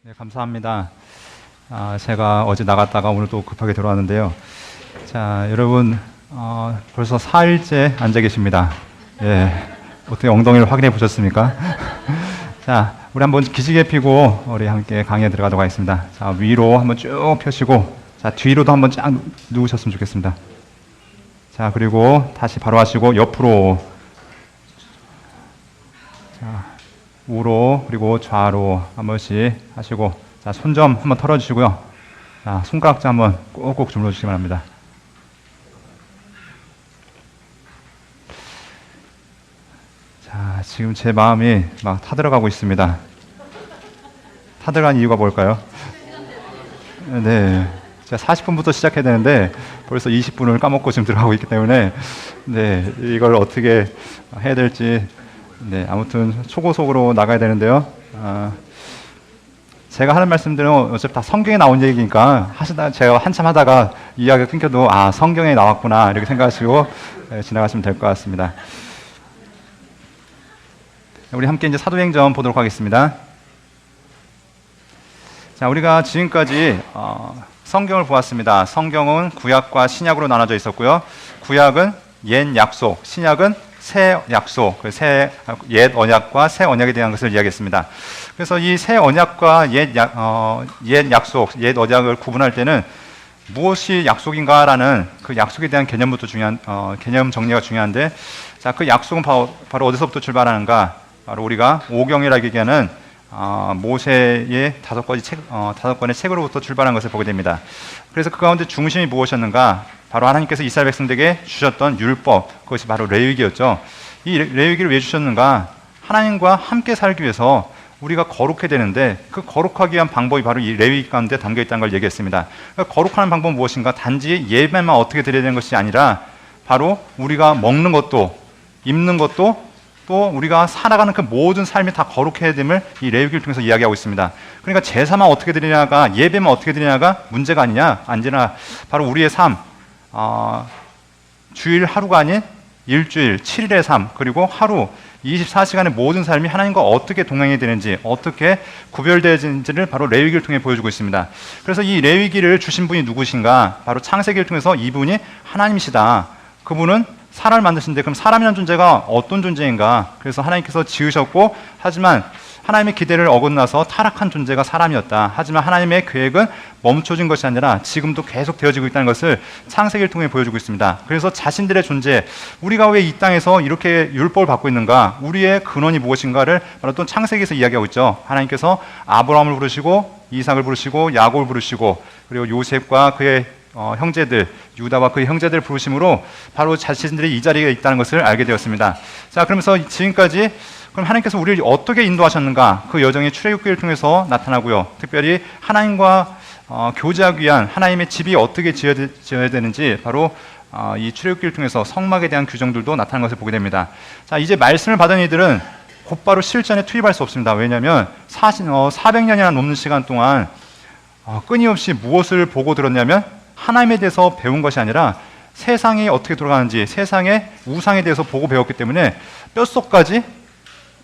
네, 감사합니다. 제가 어제 나갔다가 오늘 또 급하게 들어왔는데요. 자, 여러분 벌써 4일째 앉아 계십니다. 예, 어떻게 엉덩이를 확인해 보셨습니까? 자, 우리 한번 기지개 펴고 우리 함께 강의에 들어가도록 하겠습니다. 자, 위로 한번 쭉 펴시고, 자, 뒤로도 한번 쫙 누우셨으면 좋겠습니다. 자, 그리고 다시 바로 하시고 옆으로, 자, 우로 그리고 좌로 한 번씩 하시고, 자, 손 좀 한번 털어주시고요. 자, 손가락자 한번 꼭꼭 주물러 주시기 바랍니다. 자, 지금 제 마음이 막 타들어가고 있습니다. 타들어간 이유가 뭘까요? 네, 제가 40분부터 시작해야 되는데 벌써 20분을 까먹고 지금 들어가고 있기 때문에, 네, 이걸 어떻게 해야 될지, 네, 아무튼 초고속으로 나가야 되는데요. 제가 하는 말씀들은 어차피 다 성경에 나온 얘기니까 제가 한참 하다가 이야기가 끊겨도 성경에 나왔구나 이렇게 생각하시고 지나가시면 될 것 같습니다. 우리 함께 이제 사도행전 보도록 하겠습니다. 자, 우리가 지금까지 성경을 보았습니다. 성경은 구약과 신약으로 나눠져 있었고요. 구약은 옛 약속, 신약은 새 약속, 옛 언약과 새 언약에 대한 것을 이야기했습니다. 그래서 이 새 언약과 옛 약속, 옛 언약을 구분할 때는 무엇이 약속인가라는 그 약속에 대한 개념부터 개념 정리가 중요한데, 자, 그 약속은 바로 어디서부터 출발하는가? 바로 우리가 오경이라고 얘기하는 모세의 다섯 권의 책으로부터 출발한 것을 보게 됩니다. 그래서 그 가운데 중심이 무엇이었는가? 바로 하나님께서 이스라엘 백성들에게 주셨던 율법, 그것이 바로 레위기였죠. 이 레위기를 왜 주셨는가? 하나님과 함께 살기 위해서 우리가 거룩해야 되는데, 그 거룩하기 위한 방법이 바로 이 레위기 가운데 담겨 있다는 걸 얘기했습니다. 그러니까 거룩하는 방법은 무엇인가? 단지 예배만 어떻게 드려야 되는 것이 아니라 바로 우리가 먹는 것도, 입는 것도, 또 우리가 살아가는 그 모든 삶이 다 거룩해야 됨을 이 레위기를 통해서 이야기하고 있습니다. 그러니까 제사만 어떻게 드리냐가, 예배만 어떻게 드리냐가 문제가 아니냐, 아니라 바로 우리의 삶, 주일 하루가 아닌 일주일, 7일의 삶, 그리고 하루 24시간의 모든 삶이 하나님과 어떻게 동행해야 되는지, 어떻게 구별되는지를 바로 레위기를 통해 보여주고 있습니다. 그래서 이 레위기를 주신 분이 누구신가? 바로 창세기를 통해서 이분이 하나님이시다. 그분은 사람을 만드신데, 그럼 사람이라는 존재가 어떤 존재인가? 그래서 하나님께서 지으셨고, 하지만 하나님의 기대를 어긋나서 타락한 존재가 사람이었다. 하지만 하나님의 계획은 멈춰진 것이 아니라 지금도 계속 되어지고 있다는 것을 창세기를 통해 보여주고 있습니다. 그래서 자신들의 존재, 우리가 왜 이 땅에서 이렇게 율법을 받고 있는가? 우리의 근원이 무엇인가를 바로 또 창세기에서 이야기하고 있죠. 하나님께서 아브라함을 부르시고 이삭을 부르시고 야곱을 부르시고, 그리고 요셉과 그의 형제들, 유다와 그의 형제들을 부르심으로 바로 자신들이 이 자리에 있다는 것을 알게 되었습니다. 자, 그러면서 지금까지 그럼 하나님께서 우리를 어떻게 인도하셨는가? 그 여정의 출애굽기를 통해서 나타나고요. 특별히 하나님과 교제하기 위한 하나님의 집이 어떻게 지어야 되는지 바로 이 출애굽기를 통해서 성막에 대한 규정들도 나타나는 것을 보게 됩니다. 자, 이제 말씀을 받은 이들은 곧바로 실전에 투입할 수 없습니다. 왜냐하면 400년이나 넘는 시간 동안 끊임없이 무엇을 보고 들었냐면 하나님에 대해서 배운 것이 아니라 세상이 어떻게 돌아가는지, 세상의 우상에 대해서 보고 배웠기 때문에 뼛속까지,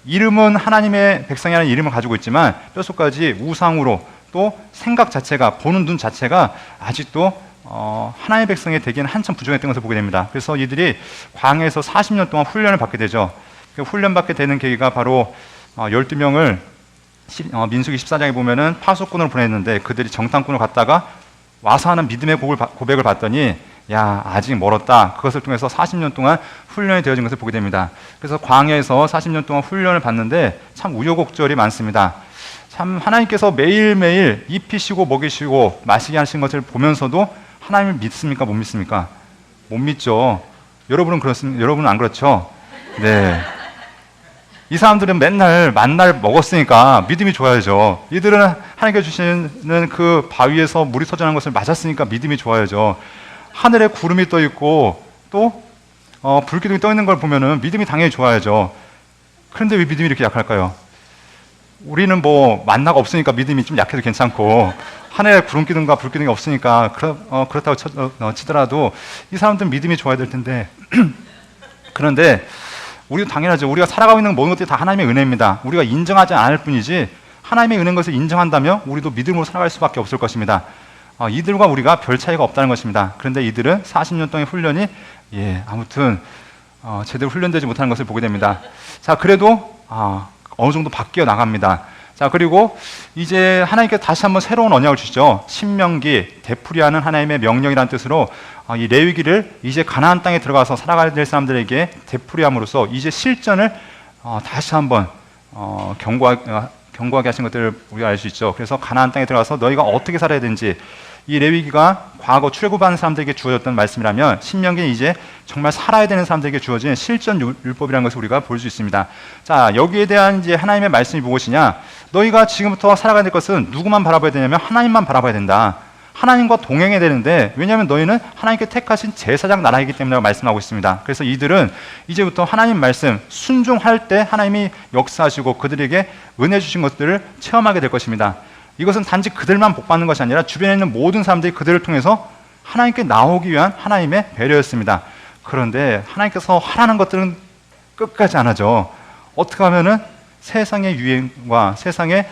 이름은 하나님의 백성이라는 이름을 가지고 있지만 뼛속까지 우상으로, 또 생각 자체가, 보는 눈 자체가 아직도 하나님의 백성이 되기에는 한참 부족했던 것을 보게 됩니다. 그래서 이들이 광야에서 40년 동안 훈련을 받게 되죠. 그 훈련받게 되는 계기가 바로 12명을 민수기 14장에 보면은 파수꾼으로 보냈는데, 그들이 정탐꾼으로 갔다가 와서 하는 믿음의 고백을 봤더니 야, 아직 멀었다. 그것을 통해서 40년 동안 훈련이 되어진 것을 보게 됩니다. 그래서 광야에서 40년 동안 훈련을 받는데 참 우여곡절이 많습니다. 참 하나님께서 매일매일 입히시고 먹이시고 마시게 하신 것을 보면서도 하나님을 믿습니까? 못 믿습니까? 못 믿죠. 여러분은 안 그렇죠? 네. 이 사람들은 맨날 만날 먹었으니까 믿음이 좋아야죠. 이들은 하나님께서 주시는 그 바위에서 물이 터져나온 것을 맞았으니까 믿음이 좋아야죠. 하늘에 구름이 떠 있고 또 불기둥이 떠 있는 걸 보면은 믿음이 당연히 좋아야죠. 그런데 왜 믿음이 이렇게 약할까요? 우리는 뭐 만나가 없으니까 믿음이 좀 약해도 괜찮고, 하늘에 구름기둥과 불기둥이 없으니까 그렇다고 치더라도 이 사람들은 믿음이 좋아야 될 텐데 그런데 우리도 당연하죠. 우리가 살아가고 있는 모든 것들이 다 하나님의 은혜입니다. 우리가 인정하지 않을 뿐이지 하나님의 은혜인 것을 인정한다면 우리도 믿음으로 살아갈 수밖에 없을 것입니다. 이들과 우리가 별 차이가 없다는 것입니다. 그런데 이들은 40년 동의 훈련이 아무튼 제대로 훈련되지 못하는 것을 보게 됩니다. 자, 그래도 어느 정도 바뀌어 나갑니다. 자, 그리고 이제 하나님께서 다시 한번 새로운 언약을 주시죠. 신명기, 되풀이하는 하나님의 명령이라는 뜻으로 이 레위기를 이제 가나안 땅에 들어가서 살아가야 될 사람들에게 되풀이함으로써 이제 실전을 다시 한번 경고하게 하신 것들을 우리가 알 수 있죠. 그래서 가나안 땅에 들어가서 너희가 어떻게 살아야 되는지, 이 레위기가 과거 출애굽한 사람들에게 주어졌던 말씀이라면 신명기는 이제 정말 살아야 되는 사람들에게 주어진 실전 율법이라는 것을 우리가 볼 수 있습니다. 자, 여기에 대한 이제 하나님의 말씀이 무엇이냐? 너희가 지금부터 살아가야 될 것은 누구만 바라봐야 되냐면 하나님만 바라봐야 된다. 하나님과 동행해야 되는데, 왜냐하면 너희는 하나님께 택하신 제사장 나라이기 때문에 말씀하고 있습니다. 그래서 이들은 이제부터 하나님 말씀 순종할 때 하나님이 역사하시고 그들에게 은혜 주신 것들을 체험하게 될 것입니다. 이것은 단지 그들만 복받는 것이 아니라 주변에 있는 모든 사람들이 그들을 통해서 하나님께 나오기 위한 하나님의 배려였습니다. 그런데 하나님께서 하라는 것들은 끝까지 안 하죠. 어떻게 하면은 세상의 유행과 세상의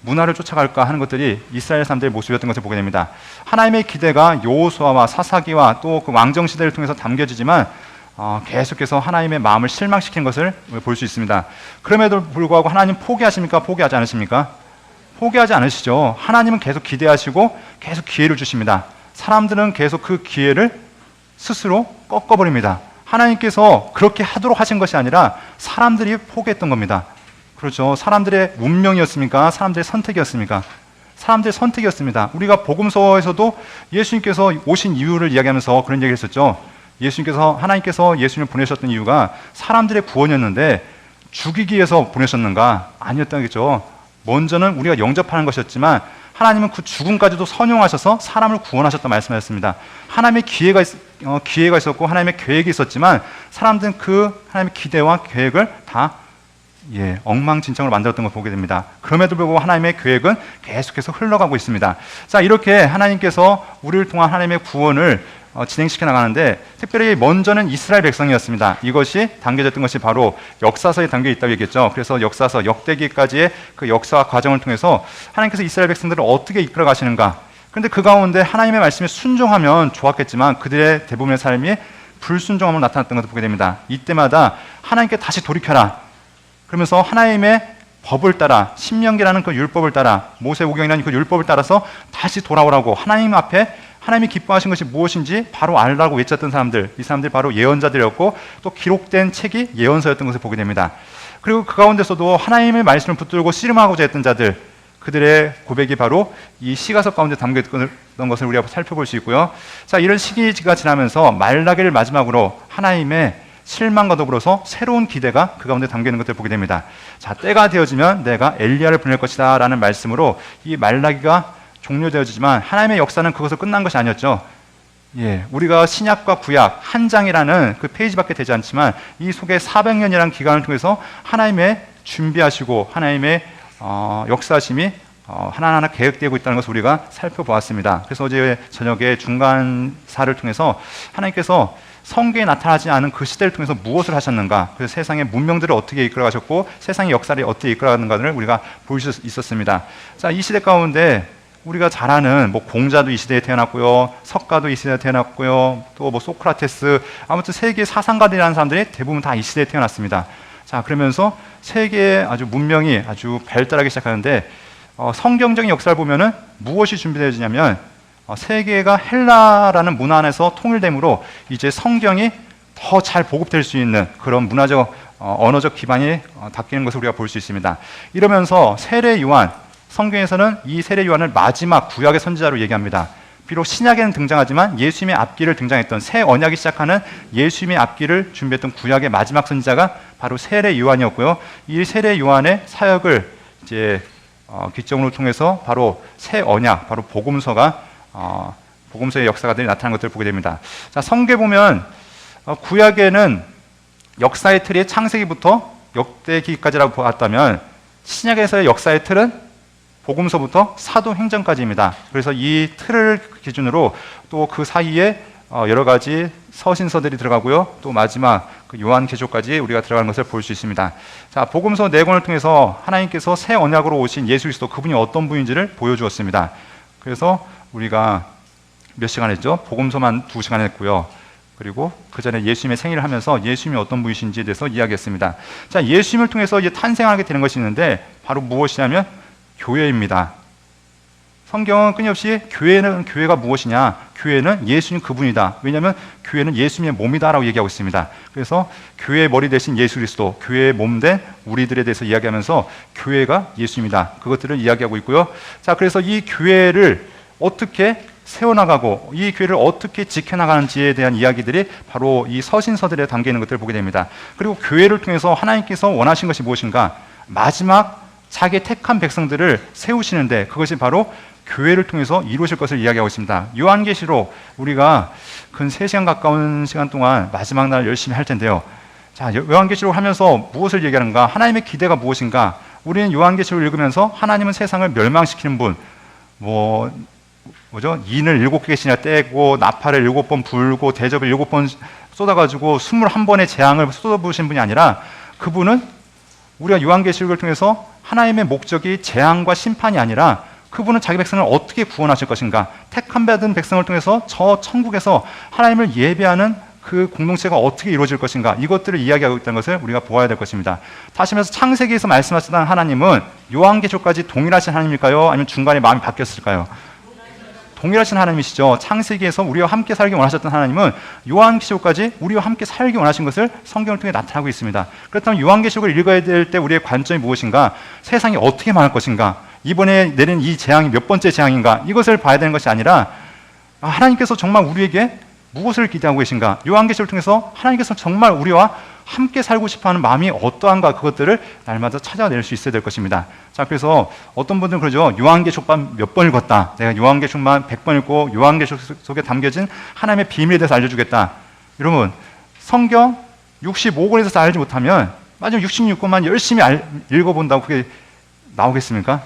문화를 쫓아갈까 하는 것들이 이스라엘 사람들의 모습이었던 것을 보게 됩니다. 하나님의 기대가 여호수아와 사사기와 또 그 왕정 시대를 통해서 담겨지지만 계속해서 하나님의 마음을 실망시킨 것을 볼 수 있습니다. 그럼에도 불구하고 하나님 포기하십니까? 포기하지 않으십니까? 포기하지 않으시죠. 하나님은 계속 기대하시고 계속 기회를 주십니다. 사람들은 계속 그 기회를 스스로 꺾어버립니다. 하나님께서 그렇게 하도록 하신 것이 아니라 사람들이 포기했던 겁니다. 그렇죠. 사람들의 운명이었습니까? 사람들의 선택이었습니까? 사람들의 선택이었습니다. 우리가 복음서에서도 예수님께서 오신 이유를 이야기하면서 그런 얘기를 했었죠. 하나님께서 예수님을 보내셨던 이유가 사람들의 구원이었는데 죽이기 위해서 보내셨는가? 아니었다겠죠. 먼저는 우리가 영접하는 것이었지만 하나님은 그 죽음까지도 선용하셔서 사람을 구원하셨다 말씀하셨습니다. 하나님의 기회가 있었고 하나님의 계획이 있었지만 사람들은 그 하나님의 기대와 계획을 다 엉망진창으로 만들었던 걸 보게 됩니다. 그럼에도 불구하고 하나님의 계획은 계속해서 흘러가고 있습니다. 자, 이렇게 하나님께서 우리를 통한 하나님의 구원을 진행시켜 나가는데, 특별히 먼저는 이스라엘 백성이었습니다. 이것이 담겨졌던 것이 바로 역사서에 담겨 있다고 얘기했죠. 그래서 역사서, 역대기까지의 그 역사 과정을 통해서 하나님께서 이스라엘 백성들을 어떻게 이끌어 가시는가. 그런데 그 가운데 하나님의 말씀에 순종하면 좋았겠지만 그들의 대부분의 삶이 불순종함으로 나타났던 것을 보게 됩니다. 이때마다 하나님께 다시 돌이켜라. 그러면서 하나님의 법을 따라, 신명기라는 그 율법을 따라, 모세오경이라는 그 율법을 따라서 다시 돌아오라고, 하나님 앞에 하나님이 기뻐하신 것이 무엇인지 바로 알라고 외쳤던 사람들, 이 사람들이 바로 예언자들이었고 또 기록된 책이 예언서였던 것을 보게 됩니다. 그리고 그 가운데서도 하나님의 말씀을 붙들고 씨름하고자 했던 자들, 그들의 고백이 바로 이 시가서 가운데 담겨있던 것을 우리가 살펴볼 수 있고요. 자, 이런 시기가 지나면서 말라기를 마지막으로 하나님의 실망과 더불어서 새로운 기대가 그 가운데 담겨 있는 것들을 보게 됩니다. 자, 때가 되어지면 내가 엘리야를 보낼 것이다 라는 말씀으로 이 말라기가 종료되어지지만 하나님의 역사는 그것으로 끝난 것이 아니었죠. 예, 우리가 신약과 구약 한 장이라는 그 페이지밖에 되지 않지만 이 속에 400년이라는 기간을 통해서 하나님의 준비하시고 하나님의 역사하심이 하나하나 계획되고 있다는 것을 우리가 살펴보았습니다. 그래서 어제 저녁에 중간사를 통해서 하나님께서 성경에 나타나지 않은 그 시대를 통해서 무엇을 하셨는가, 그래서 세상의 문명들을 어떻게 이끌어가셨고 세상의 역사를 어떻게 이끌어가는가를 우리가 볼 수 있었습니다. 자, 이 시대 가운데 우리가 잘 아는 뭐 공자도 이 시대에 태어났고요, 석가도 이 시대에 태어났고요, 또 뭐 소크라테스, 아무튼 세계 사상가들이라는 사람들이 대부분 다 이 시대에 태어났습니다. 자, 그러면서 세계의 아주 문명이 아주 발달하기 시작하는데 성경적인 역사를 보면은 무엇이 준비되어지냐면 세계가 헬라라는 문화 안에서 통일됨으로 이제 성경이 더 잘 보급될 수 있는 그런 문화적 언어적 기반이 닦이는 것을 우리가 볼 수 있습니다. 이러면서 세례 요한, 성경에서는 이 세례 요한을 마지막 구약의 선지자로 얘기합니다. 비록 신약에는 등장하지만 예수님의 앞길을 등장했던 새 언약이 시작하는 예수님의 앞길을 준비했던 구약의 마지막 선지자가 바로 세례 요한이었고요. 이 세례 요한의 사역을 이제 기점으로 통해서 바로 새 언약, 바로 복음서가 복음서의 역사가들이 나타난 것들을 보게 됩니다. 자, 성경에 보면 구약에는 역사의 틀이 창세기부터 역대기까지라고 보았다면 신약에서의 역사의 틀은 복음서부터 사도행전까지입니다. 그래서 이 틀을 기준으로 또 그 사이에 여러 가지 서신서들이 들어가고요. 또 마지막 그 요한계시록까지 우리가 들어가는 것을 볼 수 있습니다. 자, 복음서 4권을 통해서 하나님께서 새 언약으로 오신 예수 그리스도, 그분이 어떤 분인지를 보여주었습니다. 그래서 우리가 몇 시간 했죠? 복음서만 2시간 했고요. 그리고 그 전에 예수님의 생일을 하면서 예수님이 어떤 분이신지에 대해서 이야기했습니다. 자, 예수님을 통해서 이제 탄생하게 되는 것이 있는데 바로 무엇이냐면 교회입니다. 성경은 끊임없이 교회가 무엇이냐? 교회는 예수님 그분이다. 왜냐하면 교회는 예수님의 몸이다라고 얘기하고 있습니다. 그래서 교회의 머리 대신 예수 그리스도, 교회의 몸 된 우리들에 대해서 이야기하면서 교회가 예수님이다. 그것들을 이야기하고 있고요. 자, 그래서 이 교회를 어떻게 세워나가고 이 교회를 어떻게 지켜나가는지에 대한 이야기들이 바로 이 서신서들에 담겨 있는 것들을 보게 됩니다. 그리고 교회를 통해서 하나님께서 원하신 것이 무엇인가? 마지막 자기 택한 백성들을 세우시는데 그것이 바로 교회를 통해서 이루실 것을 이야기하고 있습니다. 요한계시록 우리가 근 3시간 가까운 시간 동안 마지막 날 열심히 할 텐데요. 자, 요한계시록 하면서 무엇을 얘기하는가? 하나님의 기대가 무엇인가? 우리는 요한계시록을 읽으면서 하나님은 세상을 멸망시키는 분, 뭐죠? 인을 7개씩이나 떼고 나팔을 7번 불고 대접을 7번 쏟아가지고 21번의 재앙을 쏟아부으신 분이 아니라 그분은 우리가 요한계시록을 통해서 하나님의 목적이 재앙과 심판이 아니라 그분은 자기 백성을 어떻게 구원하실 것인가, 택함 받은 백성을 통해서 저 천국에서 하나님을 예배하는 그 공동체가 어떻게 이루어질 것인가, 이것들을 이야기하고 있다는 것을 우리가 보아야 될 것입니다. 다시 말해서 창세기에서 말씀하시던 하나님은 요한계시록까지 동일하신 하나님일까요? 아니면 중간에 마음이 바뀌었을까요? 동일하신 하나님이시죠. 창세기에서 우리와 함께 살기 원하셨던 하나님은 요한계시록까지 우리와 함께 살기 원하신 것을 성경을 통해 나타나고 있습니다. 그렇다면 요한계시록을 읽어야 될 때 우리의 관점이 무엇인가? 세상이 어떻게 망할 것인가? 이번에 내린 이 재앙이 몇 번째 재앙인가? 이것을 봐야 되는 것이 아니라 하나님께서 정말 우리에게 무엇을 기대하고 계신가? 요한계시록을 통해서 하나님께서 정말 우리와 함께 살고 싶어하는 마음이 어떠한가, 그것들을 날마다 찾아낼 수 있어야 될 것입니다. 자, 그래서 어떤 분들은 그러죠. 요한계시록만 몇 번 읽었다. 내가 요한계시록만 100번 읽고 요한계시록 속에 담겨진 하나님의 비밀에 대해서 알려주겠다. 여러분, 성경 65권에서 알지 못하면 마지막 66권만 열심히 읽어본다고 그게 나오겠습니까?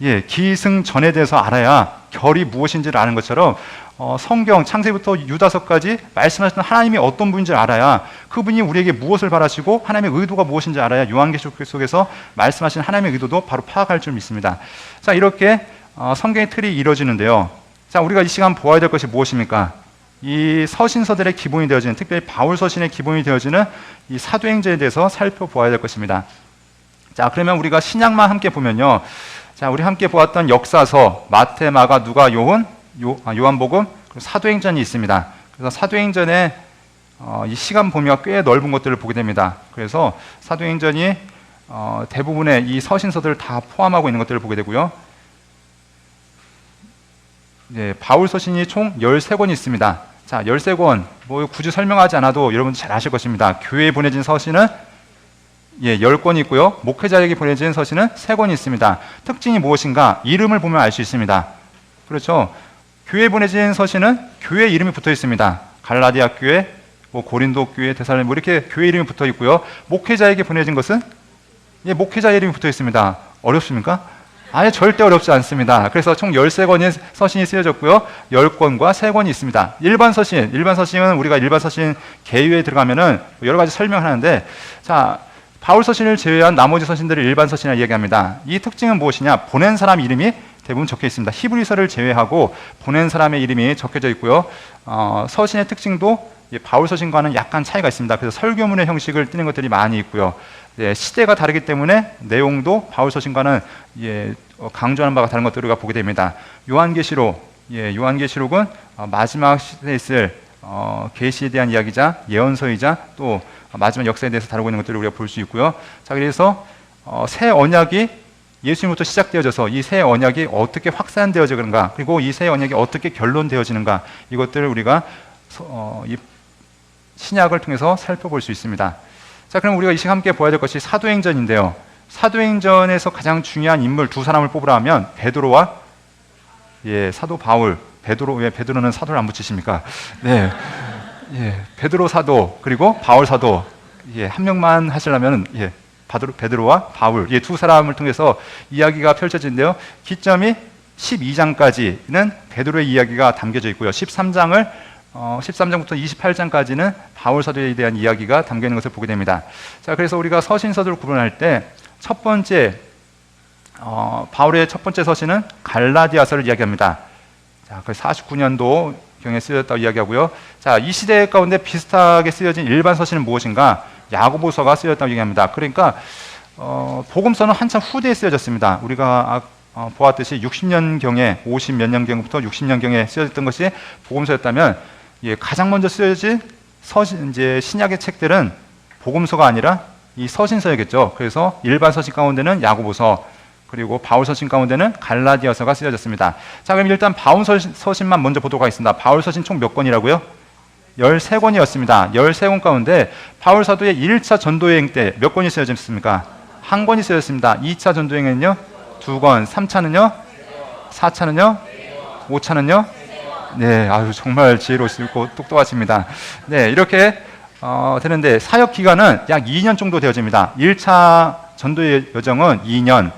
예, 기승전에 대해서 알아야 결이 무엇인지를 아는 것처럼 성경 창세기부터 유다서까지 말씀하시는 하나님이 어떤 분인지를 알아야 그분이 우리에게 무엇을 바라시고 하나님의 의도가 무엇인지 알아야 요한계시록 속에서 말씀하시는 하나님의 의도도 바로 파악할 줄 믿습니다. 자, 이렇게 성경의 틀이 이루어지는데요. 자, 우리가 이 시간 보아야 될 것이 무엇입니까? 이 서신서들의 기본이 되어지는, 특별히 바울 서신의 기본이 되어지는 이 사도행전에 대해서 살펴보아야 될 것입니다. 자, 그러면 우리가 신약만 함께 보면요. 자, 우리 함께 보았던 역사서 마태, 마가, 누가, 요한복음, 그리고 사도행전이 있습니다. 그래서 사도행전에 이 시간 범위가 꽤 넓은 것들을 보게 됩니다. 그래서 사도행전이 대부분의 이 서신서들을 다 포함하고 있는 것들을 보게 되고요. 네, 바울 서신이 총 13권이 있습니다. 자, 13권 뭐 굳이 설명하지 않아도 여러분 잘 아실 것입니다. 교회에 보내진 서신은 10권이 있고요. 목회자에게 보내진 서신은 3권이 있습니다. 특징이 무엇인가? 이름을 보면 알 수 있습니다. 그렇죠? 교회에 보내진 서신은 교회 이름이 붙어 있습니다. 갈라디아 교회, 뭐 고린도 교회, 데살로니가 뭐 이렇게 교회 이름이 붙어 있고요. 목회자에게 보내진 것은 목회자 이름이 붙어 있습니다. 어렵습니까? 아예 절대 어렵지 않습니다. 그래서 총 13권의 서신이 쓰여졌고요. 10권과 3권이 있습니다. 일반 서신은 우리가 일반 서신 개요에 들어가면은 여러 가지 설명하는데, 자, 바울 서신을 제외한 나머지 서신들을 일반 서신이라고 이야기합니다. 이 특징은 무엇이냐? 보낸 사람 이름이 대부분 적혀 있습니다. 히브리서를 제외하고 보낸 사람의 이름이 적혀져 있고요. 서신의 특징도 바울 서신과는 약간 차이가 있습니다. 그래서 설교문의 형식을 띠는 것들이 많이 있고요. 시대가 다르기 때문에 내용도 바울 서신과는 강조하는 바가 다른 것들을 우리가 보게 됩니다. 요한계시록은 마지막 시대에 있을 계시에 대한 이야기자, 예언서이자 또 마지막 역사에 대해서 다루고 있는 것들을 우리가 볼 수 있고요. 자, 그래서 새 언약이 예수님부터 시작되어져서 이 새 언약이 어떻게 확산되어지는가, 그리고 이 새 언약이 어떻게 결론되어지는가, 이것들을 우리가 이 신약을 통해서 살펴볼 수 있습니다. 자, 그럼 우리가 이 시간 함께 보아야 될 것이 사도행전인데요. 사도행전에서 가장 중요한 인물 두 사람을 뽑으라 하면 베드로와 사도 바울. 왜 베드로는 사도를 안 붙이십니까? 네, 베드로 사도 그리고 바울 사도. 한 명만 하시려면 베드로와 바울 두 사람을 통해서 이야기가 펼쳐지는데요. 기점이 12장까지는 베드로의 이야기가 담겨져 있고요. 13장부터 28장까지는 바울 사도에 대한 이야기가 담겨 있는 것을 보게 됩니다. 자, 그래서 우리가 서신서들을 구분할 때 첫 번째 바울의 첫 번째 서신은 갈라디아서를 이야기합니다. 자, 49년도 경에 쓰여졌다고 이야기하고요. 자, 이 시대 가운데 비슷하게 쓰여진 일반 서신은 무엇인가? 야고보서가 쓰여졌다고 얘기합니다. 그러니까 복음서는 한참 후대에 쓰여졌습니다. 우리가 보았듯이 60년경에 50몇 년경부터 60년경에 쓰여졌던 것이 복음서였다면, 가장 먼저 쓰여진 신약의 책들은 복음서가 아니라 이 서신서였겠죠. 그래서 일반 서신 가운데는 야고보서, 그리고 바울 서신 가운데는 갈라디아서가 쓰여졌습니다. 자, 그럼 일단 바울 서신만 먼저 보도록 하겠습니다. 바울 서신 총 몇 권이라고요? 13권이었습니다. 13권 가운데 바울 사도의 1차 전도여행 때 몇 권이 쓰여졌습니까? 한 권이 쓰여졌습니다. 2차 전도여행은요? 2권. 3차는요? 4차는요? 5차는요? 네, 아유, 정말 지혜로우시고 똑똑하십니다. 네, 이렇게 되는데 사역 기간은 약 2년 정도 되어집니다. 1차 전도의 여정은 2년,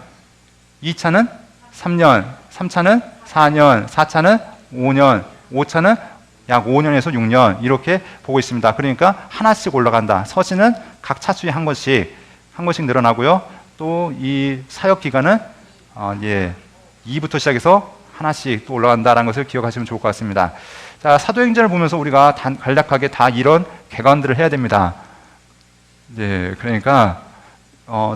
2차는 3년, 3차는 4년, 4차는 5년, 5차는 약 5년에서 6년 이렇게 보고 있습니다. 그러니까 하나씩 올라간다. 서신은 각 차수에 한 권씩 늘어나고요. 또 이 사역 기간은 2부터 시작해서 하나씩 또 올라간다는 것을 기억하시면 좋을 것 같습니다. 자, 사도행전을 보면서 우리가 간략하게 다 이런 개관들을 해야 됩니다. 네, 그러니까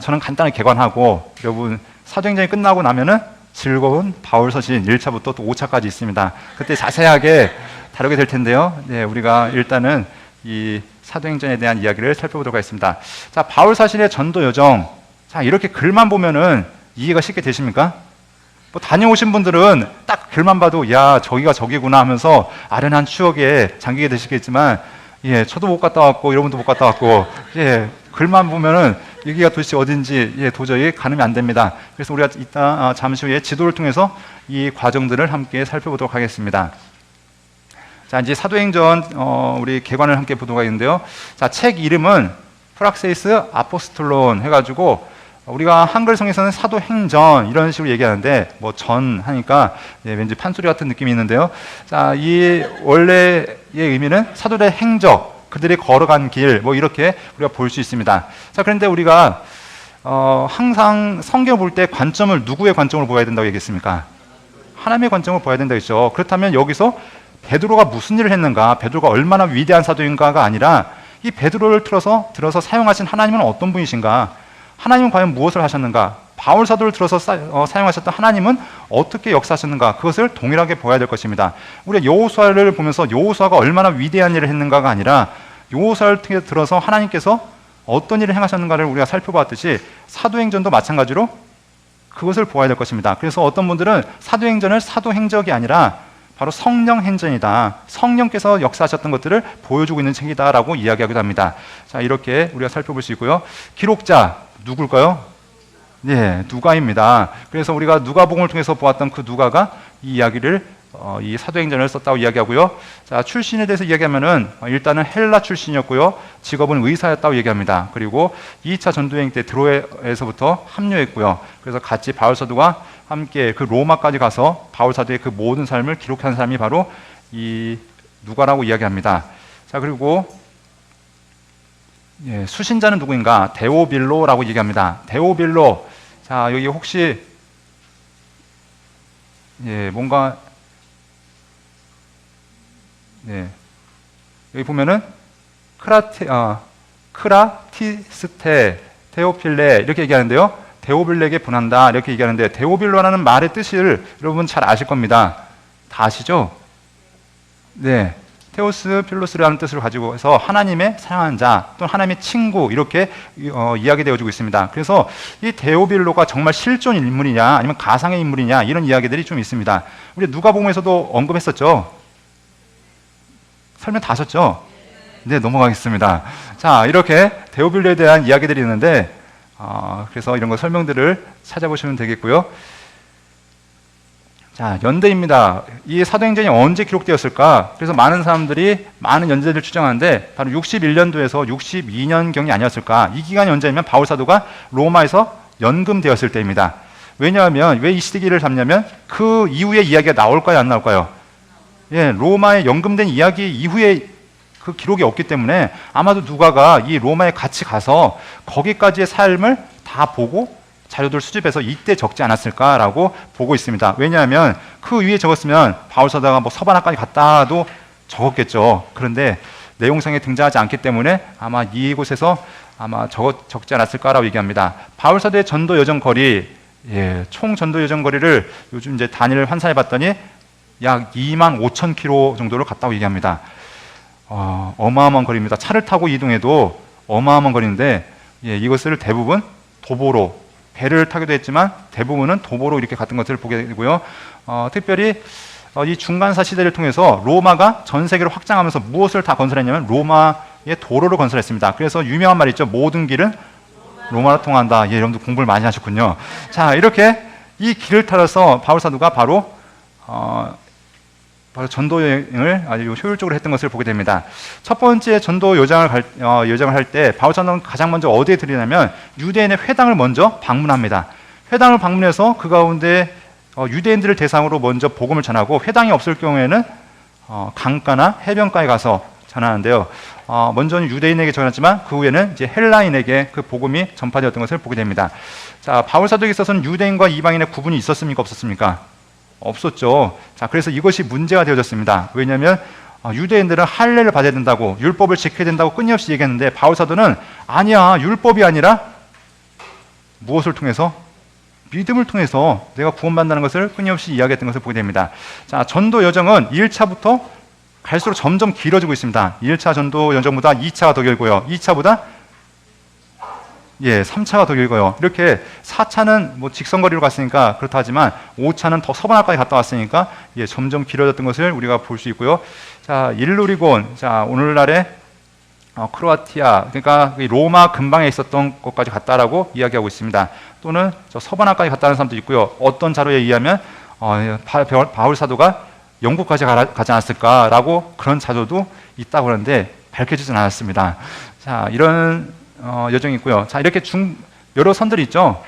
저는 간단하게 개관하고, 여러분 사도행전이 끝나고 나면은 즐거운 바울 서신 1차부터 또 5차까지 있습니다. 그때 자세하게 다루게 될 텐데요. 네, 우리가 일단은 이 사도행전에 대한 이야기를 살펴보도록 하겠습니다. 자, 바울 사신의 전도 여정. 자, 이렇게 글만 보면은 이해가 쉽게 되십니까? 뭐 다녀오신 분들은 딱 글만 봐도 야, 저기가 저기구나 하면서 아련한 추억에 잠기게 되시겠지만, 저도 못 갔다 왔고 여러분도 못 갔다 왔고, 글만 보면은 여기가 도대체 어딘지 도저히 가늠이 안 됩니다. 그래서 우리가 이따 잠시 후에 지도를 통해서 이 과정들을 함께 살펴보도록 하겠습니다. 자, 이제 사도행전 우리 개관을 함께 보도록 하겠는데요. 자, 책 이름은 프락세이스 아포스톨론 해가지고, 우리가 한글성에서는 사도행전 이런 식으로 얘기하는데, 뭐 전 하니까 왠지 판소리 같은 느낌이 있는데요. 자, 이 원래의 의미는 사도들의 행적, 그들이 걸어간 길, 뭐 이렇게 우리가 볼 수 있습니다. 자, 그런데 우리가 항상 성경 볼 때 관점을 누구의 관점으로 보아야 된다고 얘기했습니까? 하나님의 관점으로 보아야 된다고 했죠. 그렇다면 여기서 베드로가 무슨 일을 했는가, 베드로가 얼마나 위대한 사도인가가 아니라, 이 베드로를 들어서 사용하신 하나님은 어떤 분이신가, 하나님은 과연 무엇을 하셨는가, 바울 사도를 들어서 사용하셨던 하나님은 어떻게 역사하셨는가, 그것을 동일하게 보아야 될 것입니다. 우리가 여호수아를 보면서 여호수아가 얼마나 위대한 일을 했는가가 아니라, 여호수아를 들어서 하나님께서 어떤 일을 행하셨는가를 우리가 살펴봤듯이 사도행전도 마찬가지로 그것을 보아야 될 것입니다. 그래서 어떤 분들은 사도행전을 사도행적이 아니라 바로 성령 행전이다. 성령께서 역사하셨던 것들을 보여주고 있는 책이다라고 이야기하기도 합니다. 자, 이렇게 우리가 살펴볼 수 있고요. 기록자 누굴까요? 네, 누가입니다. 그래서 우리가 누가복음을 통해서 보았던 그 누가가 이 이야기를 이 사도행전을 썼다고 이야기하고요. 자, 출신에 대해서 이야기하면은 일단은 헬라 출신이었고요. 직업은 의사였다고 얘기합니다. 그리고 2차 전도여행 때 드로에서부터 합류했고요. 그래서 같이 바울 사도가 함께 그 로마까지 가서 바울 사도의 그 모든 삶을 기록한 사람이 바로 이 누가라고 이야기합니다. 자, 그리고 예, 수신자는 누구인가? 데오빌로라고 얘기합니다. 데오빌로. 자, 여기 혹시 예, 뭔가 네. 여기 보면은 크라티스테, 테오필레 이렇게 얘기하는데요. 데오빌레에게 분한다 이렇게 얘기하는데 데오빌로라는 말의 뜻을 여러분 잘 아실 겁니다. 다 아시죠? 네. 테오스 필로스라는 뜻을 가지고 해서 하나님의 사랑하는 자 또는 하나님의 친구 이렇게 이야기되어지고 있습니다. 그래서 이 데오빌로가 정말 실존 인물이냐 아니면 가상의 인물이냐 이런 이야기들이 좀 있습니다. 우리 누가복음에서도 언급했었죠. 설명 다 하셨죠? 네, 넘어가겠습니다. 자, 이렇게 데오빌로에 대한 이야기들이 있는데 그래서 이런 거 설명들을 찾아보시면 되겠고요. 자, 연대입니다. 이 사도행전이 언제 기록되었을까? 그래서 많은 사람들이 많은 연대를 추정하는데 바로 61년도에서 62년경이 아니었을까? 이 기간이 언제냐면 바울 사도가 로마에서 연금되었을 때입니다. 왜냐하면 왜 이 시기를 잡냐면 그 이후에 이야기가 나올까요? 안 나올까요? 예, 로마에 연금된 이야기 이후에 그 기록이 없기 때문에 아마도 누가가 이 로마에 같이 가서 거기까지의 삶을 다 보고 자료들 수집해서 이때 적지 않았을까라고 보고 있습니다. 왜냐하면 그 위에 적었으면 바울 사도가 뭐 서바나까지 갔다도 적었겠죠. 그런데 내용상에 등장하지 않기 때문에 아마 이곳에서 아마 적지 않았을까라고 얘기합니다. 바울 사도의 전도 여정 거리, 예, 총 전도 여정 거리를 요즘 이제 단위를 환산해 봤더니 약 25,000km 정도를 갔다고 얘기합니다. 어마어마한 거리입니다. 차를 타고 이동해도 어마어마한 거리인데 예, 이것을 대부분 도보로 배를 타기도 했지만 대부분은 도보로 이렇게 갔던 것을 보게 되고요. 특별히 이 중간사 시대를 통해서 로마가 전 세계로 확장하면서 무엇을 다 건설했냐면 로마의 도로를 건설했습니다. 그래서 유명한 말이 있죠. 모든 길은 로마로 통한다. 예, 여러분들 공부를 많이 하셨군요. 자, 이렇게 이 길을 따라서 바울 사도가 바로 전도 여행을 아주 효율적으로 했던 것을 보게 됩니다. 첫 번째 전도 여정을 할 때 바울 사도는 가장 먼저 어디에 들리냐면 유대인의 회당을 먼저 방문합니다. 회당을 방문해서 그 가운데 유대인들을 대상으로 먼저 복음을 전하고 회당이 없을 경우에는 강가나 해변가에 가서 전하는데요. 먼저는 유대인에게 전했지만 그 후에는 이제 헬라인에게 그 복음이 전파되었던 것을 보게 됩니다. 자, 바울 사도에게 있어서는 유대인과 이방인의 구분이 있었습니까? 없었습니까? 없었죠. 자, 그래서 이것이 문제가 되어졌습니다. 왜냐하면 유대인들은 할례를 받아야 된다고 율법을 지켜야 된다고 끊임없이 얘기했는데 바울 사도는 아니야, 율법이 아니라 무엇을 통해서? 믿음을 통해서 내가 구원받는다는 것을 끊임없이 이야기했던 것을 보게 됩니다. 자, 전도 여정은 1차부터 갈수록 점점 길어지고 있습니다. 1차 전도 여정보다 2차가 더 길고요. 2차보다 3차가 더 길고요. 이렇게 4차는 뭐 직선거리로 갔으니까 그렇다 하지만 5차는 더 서바나까지 갔다 왔으니까 점점 길어졌던 것을 우리가 볼 수 있고요. 자, 일루리곤, 자, 오늘날의 크로아티아, 그러니까 로마 근방에 있었던 것까지 갔다라고 이야기하고 있습니다. 또는 저 서바나까지 갔다는 사람도 있고요. 어떤 자료에 의하면 바울 사도가 영국까지 가지 않았을까라고 그런 자료도 있다고 하는데 밝혀지진 않았습니다. 자, 이런 여정이 있고요. 자, 이렇게 여러 선들이 있죠.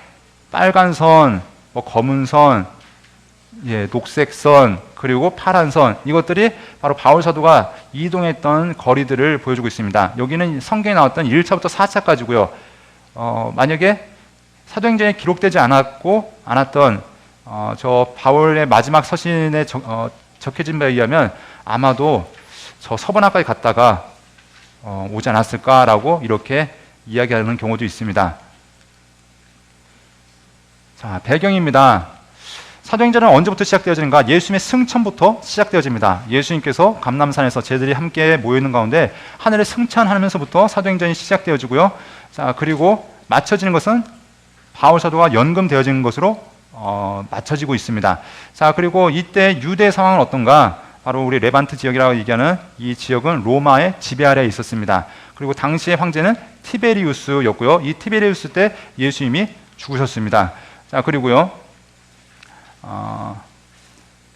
빨간 선, 뭐 검은 선, 녹색 선, 그리고 파란 선, 이것들이 바로 바울 사도가 이동했던 거리들을 보여주고 있습니다. 여기는 성경에 나왔던 1차부터 4차까지고요. 만약에 사도행전에 기록되지 않았던 저 바울의 마지막 서신에 적혀진 바에 의하면 아마도 저 서바나까지 갔다가 오지 않았을까라고 이렇게 이야기하는 경우도 있습니다. 자, 배경입니다. 사도행전은 언제부터 시작되어지는가? 예수님의 승천부터 시작되어집니다. 예수님께서 감람산에서 제들이 함께 모여있는 가운데 하늘에 승천하면서부터 사도행전이 시작되어지고요. 자, 그리고 맞춰지는 것은 바울 사도가 연금되어지는 것으로 맞춰지고 있습니다. 자, 그리고 이때 유대 상황은 어떤가? 바로 우리 레반트 지역이라고 얘기하는 이 지역은 로마의 지배 아래에 있었습니다. 그리고 당시의 황제는 티베리우스였고요. 이 티베리우스 때 예수님이 죽으셨습니다. 자, 그리고요.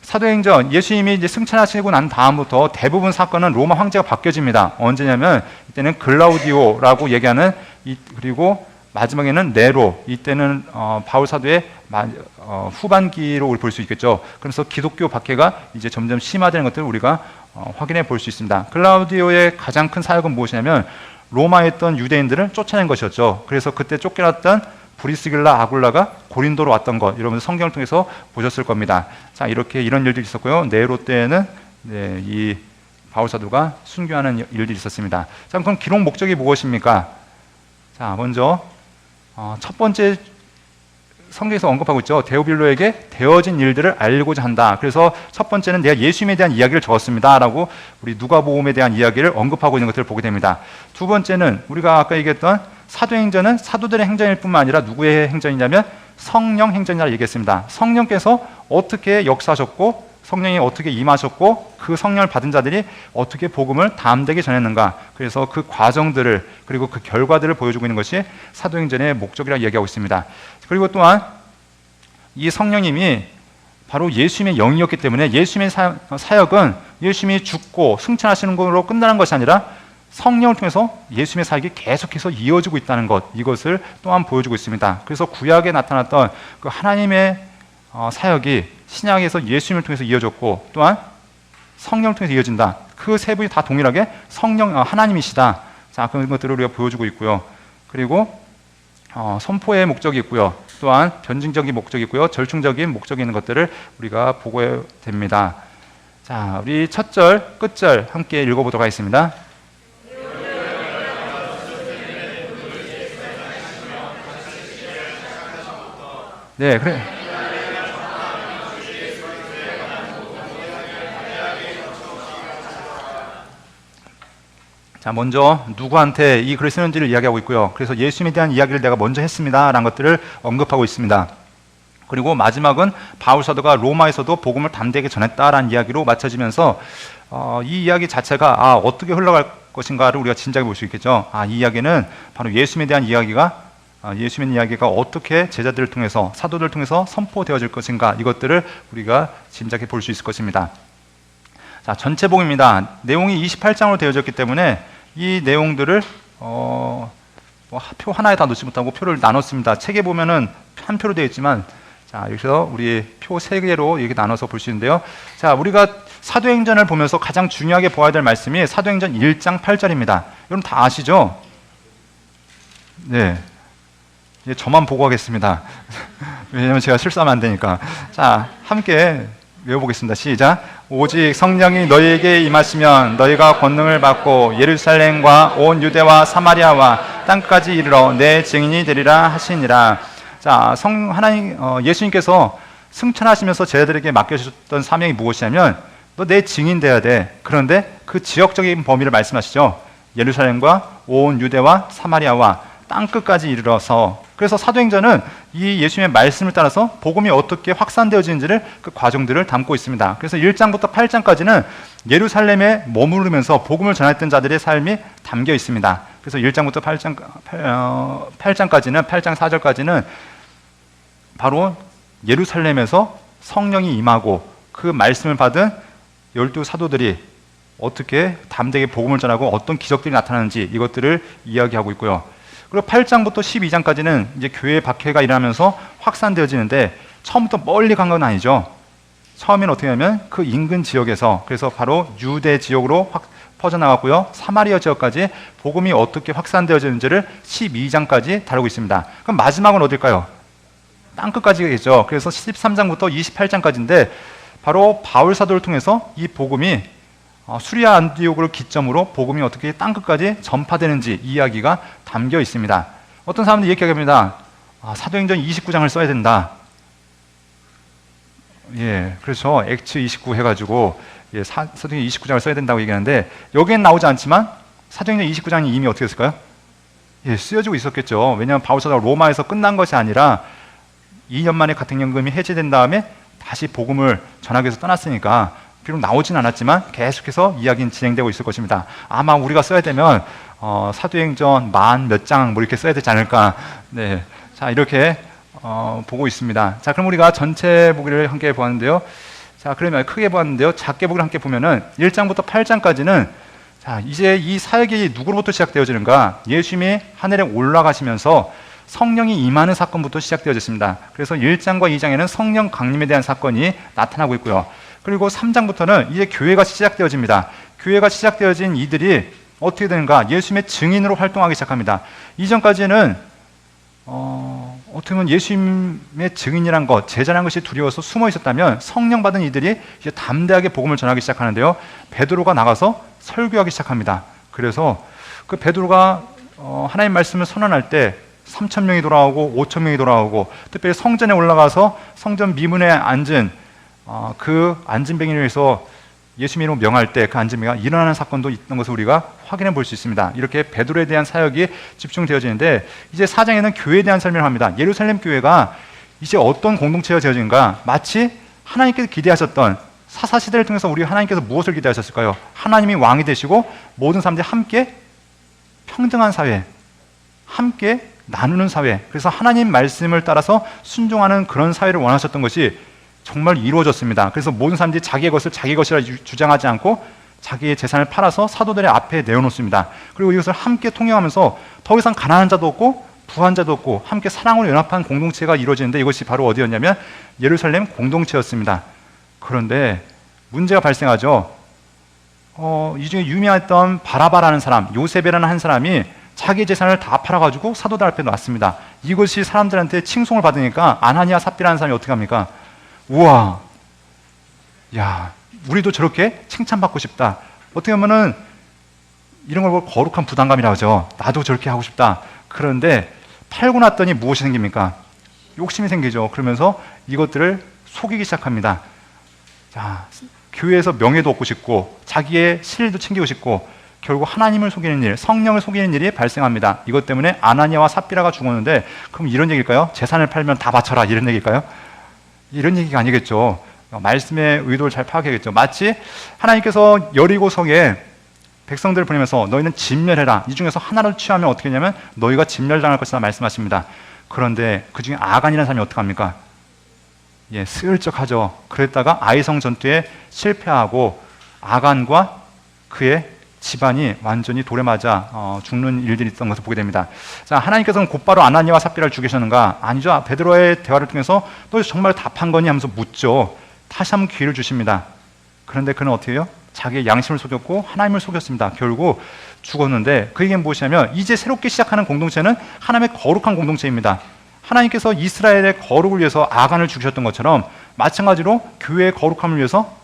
사도행전 예수님이 이제 승천하시고 난 다음부터 대부분 사건은 로마 황제가 바뀌어집니다. 언제냐면 이때는 글라우디오라고 얘기하는 그리고 마지막에는 네로, 이때는 바울 사도의 후반기로 우리 볼 수 있겠죠. 그래서 기독교 박해가 이제 점점 심화되는 것들을 우리가 확인해 볼 수 있습니다. 글라우디오의 가장 큰 사역은 무엇이냐면 로마에 있던 유대인들을 쫓아낸 것이었죠. 그래서 그때 쫓겨났던 브리스길라 아굴라가 고린도로 왔던 것, 여러분들 성경을 통해서 보셨을 겁니다. 자, 이렇게 이런 일들이 있었고요. 네로 때에는 이 바울 사도가 순교하는 일들이 있었습니다. 자, 그럼 기록 목적이 무엇입니까? 자, 먼저 첫 번째 성경에서 언급하고 있죠. 데오빌로에게 되어진 일들을 알고자 한다. 그래서 첫 번째는 내가 예수님에 대한 이야기를 적었습니다 라고 우리 누가복음에 대한 이야기를 언급하고 있는 것들을 보게 됩니다. 두 번째는 우리가 아까 얘기했던 사도행전은 사도들의 행전일 뿐만 아니라 누구의 행전이냐면 성령 행전이라고 얘기했습니다. 성령께서 어떻게 역사하셨고 성령이 어떻게 임하셨고 그 성령을 받은 자들이 어떻게 복음을 담대게 전했는가. 그래서 그 과정들을 그리고 그 결과들을 보여주고 있는 것이 사도행전의 목적이라고 얘기하고 있습니다. 그리고 또한 이 성령님이 바로 예수님의 영이었기 때문에 예수님의 사역은 예수님이 죽고 승천하시는 것으로 끝나는 것이 아니라 성령을 통해서 예수님의 사역이 계속해서 이어지고 있다는 것, 이것을 또한 보여주고 있습니다. 그래서 구약에 나타났던 그 하나님의 사역이 신약에서 예수님을 통해서 이어졌고 또한 성령을 통해서 이어진다. 그 세 분이 다 동일하게 하나님이시다. 자, 그런 것들을 우리가 보여주고 있고요. 그리고 선포의 목적이 있고요. 또한 변증적인 목적이 있고요. 절충적인 목적이 있는 것들을 우리가 보고 됩니다. 자, 우리 첫 절, 끝절 함께 읽어보도록 하겠습니다. 네, 그래. 자, 먼저 누구한테 이 글을 쓰는지를 이야기하고 있고요. 그래서 예수님에 대한 이야기를 내가 먼저 했습니다 라는 것들을 언급하고 있습니다. 그리고 마지막은 바울 사도가 로마에서도 복음을 담대하게 전했다라는 이야기로 맞춰지면서 이 이야기 자체가 어떻게 흘러갈 것인가를 우리가 진작에 볼 수 있겠죠. 이 이야기는 바로 예수님에 대한 예수님의 이야기가 어떻게 제자들을 통해서 사도들을 통해서 선포되어질 것인가, 이것들을 우리가 짐작해 볼 수 있을 것입니다. 자, 전체 복음입니다. 내용이 28장으로 되어졌기 때문에 이 내용들을 표 하나에 다 넣지 못하고 표를 나눴습니다. 책에 보면은 한 표로 되어 있지만, 자, 여기서 우리 표 3개로 이렇게 나눠서 볼 수 있는데요. 자, 우리가 사도행전을 보면서 가장 중요하게 보아야 될 말씀이 사도행전 1장 8절입니다. 여러분 다 아시죠? 네. 이제 저만 보고 하겠습니다. 왜냐면 제가 실수하면 안 되니까. 자, 함께 외워보겠습니다. 시작. 오직 성령이 너희에게 임하시면 너희가 권능을 받고 예루살렘과 온 유대와 사마리아와 땅까지 이르러 내 증인이 되리라 하시니라. 자, 하나님 예수님께서 승천하시면서 제자들에게 맡겨주셨던 사명이 무엇이냐면 너 내 증인 돼야 돼. 그런데 그 지역적인 범위를 말씀하시죠. 예루살렘과 온 유대와 사마리아와 땅끝까지 이르러서. 그래서 사도행전은 이 예수님의 말씀을 따라서 복음이 어떻게 확산되어지는지를 그 과정들을 담고 있습니다. 그래서 1장부터 8장까지는 예루살렘에 머무르면서 복음을 전했던 자들의 삶이 담겨 있습니다. 그래서 1장부터 8장까지는 8장 4절까지는 바로 예루살렘에서 성령이 임하고 그 말씀을 받은 12 사도들이 어떻게 담대하게 복음을 전하고 어떤 기적들이 나타나는지 이것들을 이야기하고 있고요. 그리고 8장부터 12장까지는 이제 교회 박해가 일어나면서 확산되어지는데 처음부터 멀리 간 건 아니죠. 처음에는 어떻게 하면 그 인근 지역에서, 그래서 바로 유대 지역으로 퍼져나갔고요. 사마리아 지역까지 복음이 어떻게 확산되어지는지를 12장까지 다루고 있습니다. 그럼 마지막은 어딜까요? 땅끝까지겠죠. 그래서 13장부터 28장까지인데 바로 바울 사도를 통해서 이 복음이 수리아 안디옥을 기점으로 복음이 어떻게 땅끝까지 전파되는지 이야기가 담겨 있습니다. 어떤 사람들이 이렇게 얘기합니다. 사도행전 29장을 써야 된다. 예, 그렇죠. 액츠 29 해가지고 사도행전 29장을 써야 된다고 얘기하는데 여기엔 나오지 않지만 사도행전 29장이 이미 어떻게 됐을까요? 예, 쓰여지고 있었겠죠. 왜냐하면 바울 사도가 로마에서 끝난 것이 아니라 2년 만에 가택연금이 해제된 다음에 다시 복음을 전하기 위해서 떠났으니까 비록 나오진 않았지만 계속해서 이야기는 진행되고 있을 것입니다. 아마 우리가 써야 되면 사도행전 만 몇 장 뭐 이렇게 써야 되지 않을까. 네, 자 이렇게 보고 있습니다. 자 그럼 우리가 전체 보기를 함께 보았는데요. 자 그러면 크게 보았는데요. 작게 보기를 함께 보면은 1장부터 8장까지는 자 이제 이 사역이 누구로부터 시작되어지는가? 예수님이 하늘에 올라가시면서 성령이 임하는 사건부터 시작되어졌습니다. 그래서 1장과 2장에는 성령 강림에 대한 사건이 나타나고 있고요. 그리고 3장부터는 이제 교회가 시작되어집니다. 교회가 시작되어진 이들이 어떻게 되는가? 예수님의 증인으로 활동하기 시작합니다. 이전까지는 어떻게 보면 예수님의 증인이란 것, 제자라는 것이 두려워서 숨어 있었다면 성령 받은 이들이 이제 담대하게 복음을 전하기 시작하는데요. 베드로가 나가서 설교하기 시작합니다. 그래서 그 베드로가 하나님 말씀을 선언할 때 3,000명이 돌아오고 5,000명이 돌아오고 특별히 성전에 올라가서 성전 미문에 앉은 그 앉은뱅이를 위해서 예수님 이름으로 명할 때 그 앉은뱅이가 일어나는 사건도 있던 것을 우리가 확인해 볼 수 있습니다. 이렇게 베드로에 대한 사역이 집중되어지는데 이제 4장에는 교회에 대한 설명을 합니다. 예루살렘 교회가 이제 어떤 공동체가 되어진가? 마치 하나님께서 기대하셨던 사사시대를 통해서 우리 하나님께서 무엇을 기대하셨을까요? 하나님이 왕이 되시고 모든 사람들이 함께 평등한 사회, 함께 나누는 사회, 그래서 하나님 말씀을 따라서 순종하는 그런 사회를 원하셨던 것이 정말 이루어졌습니다. 그래서 모든 사람들이 자기의 것을 자기 것이라 주장하지 않고 자기의 재산을 팔아서 사도들의 앞에 내어놓습니다. 그리고 이것을 함께 통용하면서 더 이상 가난한 자도 없고 부한 자도 없고 함께 사랑으로 연합한 공동체가 이루어지는데 이것이 바로 어디였냐면 예루살렘 공동체였습니다. 그런데 문제가 발생하죠. 이 중에 유명했던 바라바라는 사람, 요셉이라는 한 사람이 자기 재산을 다 팔아가지고 사도들 앞에 놨습니다. 이것이 사람들한테 칭송을 받으니까 아나니아 삽비라는 사람이 어떻게 합니까? 우와, 야, 우리도 저렇게 칭찬받고 싶다. 어떻게 보면은 이런 걸 거룩한 부담감이라고 하죠. 나도 저렇게 하고 싶다. 그런데 팔고 났더니 무엇이 생깁니까? 욕심이 생기죠. 그러면서 이것들을 속이기 시작합니다. 자, 교회에서 명예도 얻고 싶고 자기의 실도 챙기고 싶고 결국 하나님을 속이는 일, 성령을 속이는 일이 발생합니다. 이것 때문에 아나니아와 삽비라가 죽었는데 그럼 이런 얘기일까요? 재산을 팔면 다 바쳐라 이런 얘기일까요? 이런 얘기가 아니겠죠. 말씀의 의도를 잘 파악해야겠죠. 마치 하나님께서 여리고성에 백성들을 보내면서 너희는 진멸해라. 이 중에서 하나를 취하면 어떻게 하냐면 너희가 진멸당할 것이다 말씀하십니다. 그런데 그 중에 아간이라는 사람이 어떻게 합니까? 예, 슬쩍 하죠. 그랬다가 아이성 전투에 실패하고 아간과 그의 집안이 완전히 돌에 맞아 죽는 일들이 있던 것을 보게 됩니다. 자, 하나님께서는 곧바로 아나니아와 삽비라를 죽이셨는가? 아니죠. 베드로의 대화를 통해서 너 정말 답한 거니 하면서 묻죠. 다시 한번 기회를 주십니다. 그런데 그는 어떻게 해요? 자기의 양심을 속였고 하나님을 속였습니다. 결국 죽었는데 그 얘기는 무엇이냐면 이제 새롭게 시작하는 공동체는 하나님의 거룩한 공동체입니다. 하나님께서 이스라엘의 거룩을 위해서 아간을 죽이셨던 것처럼 마찬가지로 교회의 거룩함을 위해서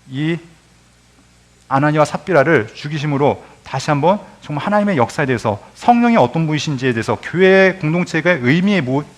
이 아나니아와 삽비라를 죽이심으로 다시 한번 정말 하나님의 역사에 대해서 성령이 어떤 분이신지에 대해서 교회의 공동체의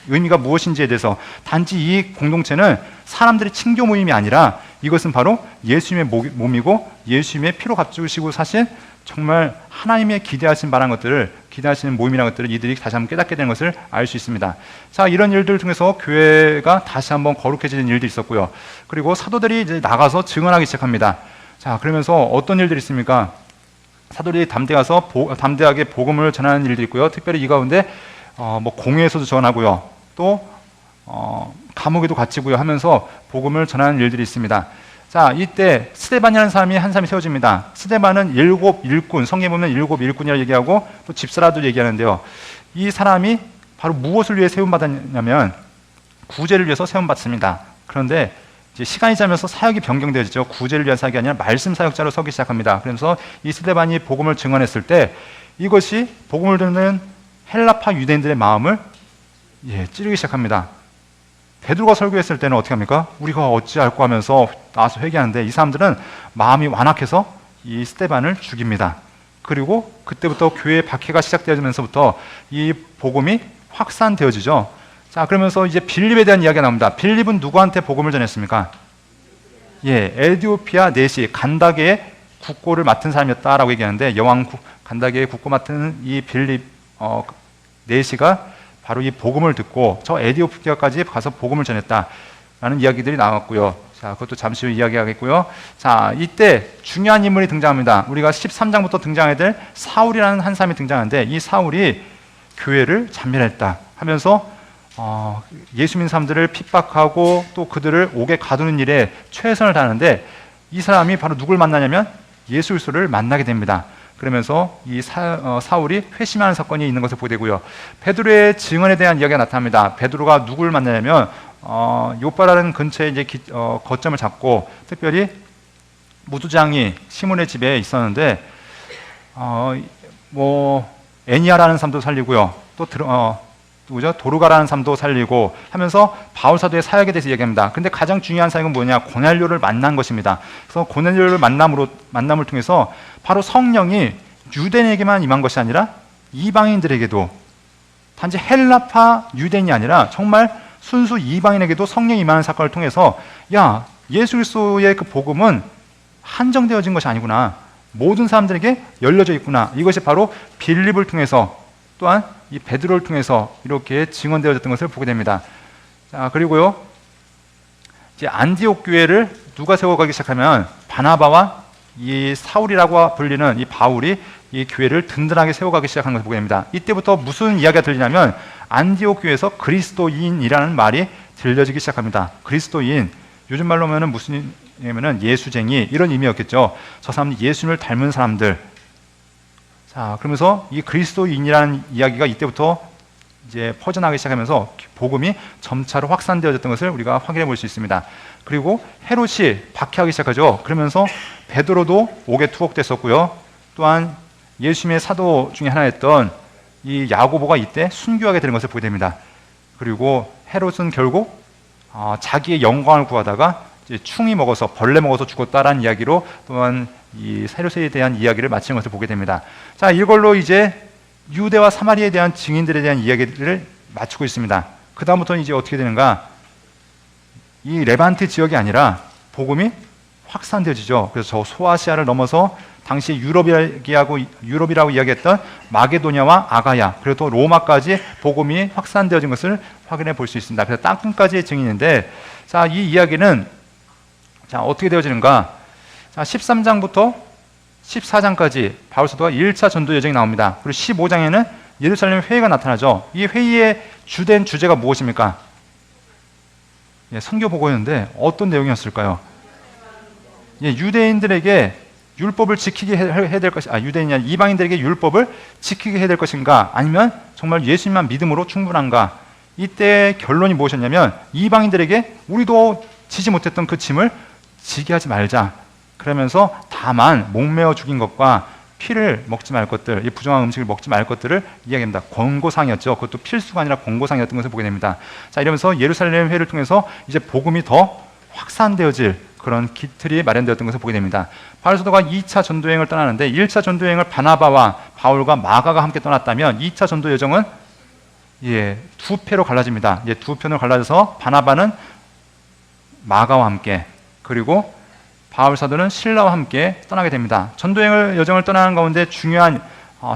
의미가 무엇인지에 대해서 단지 이 공동체는 사람들의 친교 모임이 아니라 이것은 바로 예수님의 몸이고 예수님의 피로 값주시고 사실 정말 하나님의 기대하신 바란 것들을 기대하시는 모임이라는 것들을 이들이 다시 한번 깨닫게 되는 것을 알 수 있습니다. 자, 이런 일들을 통해서 교회가 다시 한번 거룩해지는 일도 있었고요. 그리고 사도들이 이제 나가서 증언하기 시작합니다. 자, 그러면서 어떤 일들이 있습니까? 사도들이 담대하게 복음을 전하는 일들이 있고요. 특별히 이 가운데 뭐 공회에서도 전하고요. 또 감옥에도 갇히고요 하면서 복음을 전하는 일들이 있습니다. 자, 이때 스데반이라는 한 사람이 세워집니다. 스데반은 7 일꾼, 성경에 보면 7 일꾼이라고 얘기하고 또 집사라도 얘기하는데요. 이 사람이 바로 무엇을 위해 세움받았냐면 구제를 위해서 세움받습니다. 그런데 이제 시간이 지나면서 사역이 변경되어지죠. 구제를 위한 사역이 아니라 말씀 사역자로 서기 시작합니다. 그래서 이 스데반이 복음을 증언했을 때 이것이 복음을 듣는 헬라파 유대인들의 마음을 찌르기 시작합니다. 베드로가 설교했을 때는 어떻게 합니까? 우리가 어찌할꼬 하면서 나와서 회개하는데 이 사람들은 마음이 완악해서 이 스데반을 죽입니다. 그리고 그때부터 교회의 박해가 시작되면서부터 이 복음이 확산되어지죠. 자, 그러면서 이제 빌립에 대한 이야기가 나옵니다. 빌립은 누구한테 복음을 전했습니까? 에디오피아 내시 간다게의 국고를 맡은 사람이었다라고 얘기하는데 여왕 간다게의 국고 맡은 이 빌립 내시가 바로 이 복음을 듣고 저 에티오피아까지 가서 복음을 전했다라는 이야기들이 나왔고요. 자, 그것도 잠시 후 이야기하겠고요. 자, 이때 중요한 인물이 등장합니다. 우리가 13장부터 등장해야 될 사울이라는 한 사람이 등장하는데, 이 사울이 교회를 잔멸했다 하면서 예수 믿는 사람들을 핍박하고 또 그들을 옥에 가두는 일에 최선을 다하는데, 이 사람이 바로 누굴 만나냐면 예수 그리스도를 만나게 됩니다. 그러면서 이 사울이 회심하는 사건이 있는 것을 보게 되고요. 베드로의 증언에 대한 이야기가 나타납니다. 베드로가 누굴 만나냐면 요빠라는 근처에 이제 거점을 잡고, 특별히 무두장이 시몬의 집에 있었는데 애니아라는 사람도 살리고요. 또 누구죠? 도르가라는 사람도 살리고 하면서 바울 사도의 사역에 대해서 얘기합니다. 근데 가장 중요한 사역은 뭐냐? 고넬료를 만난 것입니다. 그래서 고넬료를 만남을 통해서 바로 성령이 유대인에게만 임한 것이 아니라 이방인들에게도, 단지 헬라파 유대인이 아니라 정말 순수 이방인에게도 성령이 임하는 사건을 통해서, 야, 예수 그리스도의 그 복음은 한정되어진 것이 아니구나, 모든 사람들에게 열려져 있구나, 이것이 바로 빌립을 통해서 또한 이 베드로를 통해서 이렇게 증언되어졌던 것을 보게 됩니다. 자, 그리고요, 이제 안디옥 교회를 누가 세워가기 시작하면 바나바와 이 사울이라고 불리는 이 바울이 이 교회를 든든하게 세워가기 시작한 것을 보게 됩니다. 이때부터 무슨 이야기가 들리냐면 안디옥 교회에서 그리스도인이라는 말이 들려지기 시작합니다. 그리스도인, 요즘 말로 하면 무슨 의미냐면 예수쟁이, 이런 의미였겠죠. 저 사람들 예수님을 닮은 사람들. 자, 그러면서 이 그리스도인이라는 이야기가 이때부터 이제 퍼져나가기 시작하면서 복음이 점차로 확산되어졌던 것을 우리가 확인해 볼 수 있습니다. 그리고 헤롯이 박해하기 시작하죠. 그러면서 베드로도 옥에 투옥됐었고요. 또한 예수님의 사도 중에 하나였던 이 야고보가 이때 순교하게 되는 것을 보게 됩니다. 그리고 헤롯은 결국 자기의 영광을 구하다가 이제 충이 먹어서, 벌레 먹어서 죽었다라는 이야기로 또한 이 헤롯에 대한 이야기를 마치는 것을 보게 됩니다. 자, 이걸로 이제 유대와 사마리아에 대한 증인들에 대한 이야기를 마치고 있습니다. 그 다음부터는 이제 어떻게 되는가? 이 레반트 지역이 아니라 복음이 확산되어지죠. 그래서 저 소아시아를 넘어서 당시 유럽이라고 이야기했던 마게도냐와 아가야, 그리고 또 로마까지 복음이 확산되어진 것을 확인해 볼 수 있습니다. 그래서 땅끝까지의 증인인데, 자, 이 이야기는 자, 어떻게 되어지는가? 자, 13장부터 14장까지 바울 사도가 1차 전도 여정이 나옵니다. 그리고 15장에는 예루살렘 회의가 나타나죠. 이 회의의 주된 주제가 무엇입니까? 예, 선교 보고였는데 어떤 내용이었을까요? 예, 유대인들에게 율법을 지키게 해야 될 것이, 유대인이 아니라 이방인들에게 율법을 지키게 해야 될 것인가, 아니면 정말 예수님만 믿음으로 충분한가? 이때 결론이 무엇이었냐면 이방인들에게 우리도 지지 못했던 그 짐을 지게 하지 말자. 그러면서 다만 목매어 죽인 것과 피를 먹지 말 것들, 이 부정한 음식을 먹지 말 것들을 이야기합니다. 권고사항이었죠. 그것도 필수가 아니라 권고사항이었던 것을 보게 됩니다. 자, 이러면서 예루살렘 회를 통해서 이제 복음이 더 확산되어질 그런 기틀이 마련되었던 것을 보게 됩니다. 바울 사도가 2차 전도여행을 떠나는데 1차 전도여행을 바나바와 바울과 마가가 함께 떠났다면 2차 전도 여정은 두 패로 갈라집니다. 두 편으로 갈라져서 바나바는 마가와 함께, 그리고 바울 사도는 실라와 함께 떠나게 됩니다. 전도여행을 여정을 떠나는 가운데 중요한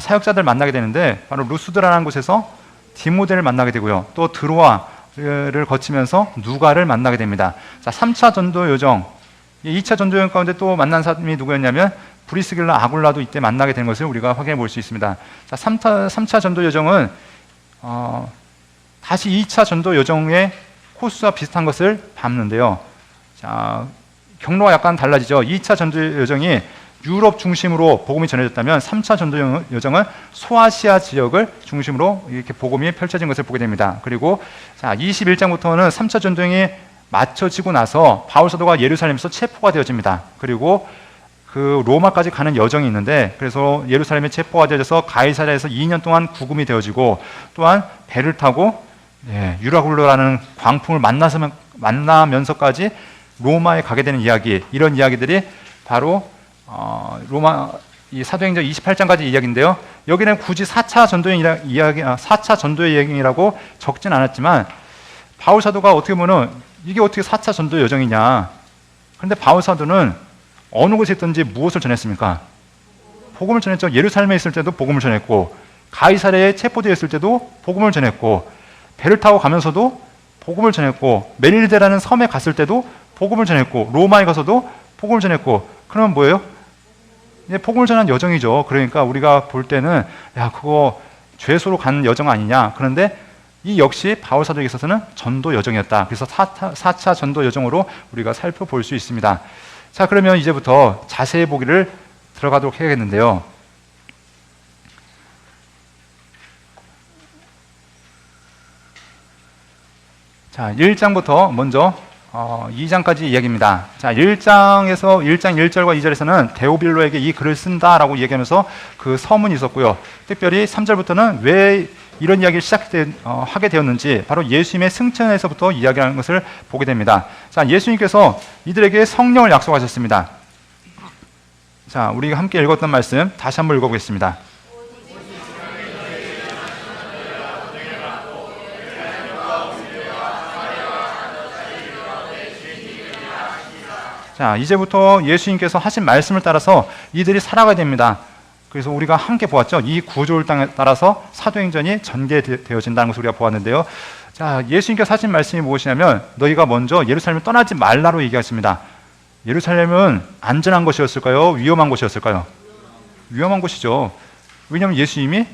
사역자들 만나게 되는데, 바로 루스드라는 곳에서 디모데를 만나게 되고요. 또 드로아를 거치면서 누가를 만나게 됩니다. 자, 3차 전도 여정, 2차 전도 여행 가운데 또 만난 사람이 누구였냐면 브리스길라 아굴라도 이때 만나게 된 것을 우리가 확인해 볼 수 있습니다. 자, 3차 전도 여정은 다시 2차 전도 여정의 코스와 비슷한 것을 밟는데요. 자, 경로가 약간 달라지죠. 2차 전도 여정이 유럽 중심으로 복음이 전해졌다면 3차 전도 여정은 소아시아 지역을 중심으로 이렇게 복음이 펼쳐진 것을 보게 됩니다. 그리고 자, 21장부터는 3차 전도여행이 마쳐지고 나서 바울 사도가 예루살렘에서 체포가 되어집니다. 그리고 그 로마까지 가는 여정이 있는데, 그래서 예루살렘에 체포가 되어져서 가이사랴에서 2년 동안 구금이 되어지고, 또한 배를 타고 유라굴로라는 광풍을 만나면서까지 로마에 가게 되는 이야기, 이런 이야기들이 바로 로마 이 사도행전 28장까지 이야기인데요. 여기는 굳이 4차 전도의 여행이라고 적진 않았지만, 바울 사도가 어떻게 보면 이게 어떻게 4차 전도 여정이냐. 그런데 바울 사도는 어느 곳에 있든지 무엇을 전했습니까? 복음을 전했죠. 예루살렘에 있을 때도 복음을 전했고, 가이사랴에 체포되어 있을 때도 복음을 전했고, 배를 타고 가면서도 복음을 전했고, 멜리데라는 섬에 갔을 때도 복음을 전했고, 로마에 가서도 복음을 전했고. 그러면 뭐예요? 복음을 전한 여정이죠. 그러니까 우리가 볼 때는 야, 그거 죄소로 가는 여정 아니냐. 그런데 이 역시 바울 사도에게 있어서는 전도 여정이었다. 그래서 4차 전도 여정으로 우리가 살펴볼 수 있습니다. 자, 그러면 이제부터 자세히 보기를 들어가도록 해야겠는데요. 자, 1장부터 먼저 2장까지 이야기입니다. 자, 1장에서 1장 1절과 2절에서는 데오빌로에게 이 글을 쓴다라고 얘기하면서 그 서문이 있었고요. 특별히 3절부터는 왜 이런 이야기를 하게 되었는지 바로 예수님의 승천에서부터 이야기하는 것을 보게 됩니다. 자, 예수님께서 이들에게 성령을 약속하셨습니다. 자, 우리가 함께 읽었던 말씀 다시 한번 읽어보겠습니다. 자, 이제부터 예수님께서 하신 말씀을 따라서 이들이 살아가야 됩니다. 그래서 우리가 함께 보았죠. 이 구조를 따라서 사도행전이 전개되어진다는 것을 우리가 보았는데요. 자, 예수님께서 하신 말씀이 무엇이냐면 너희가 먼저 예루살렘을 떠나지 말라로 얘기하십니다. 예루살렘은 안전한 곳이었을까요? 위험한 곳이었을까요? 위험한 곳이죠. 왜냐하면 예수님이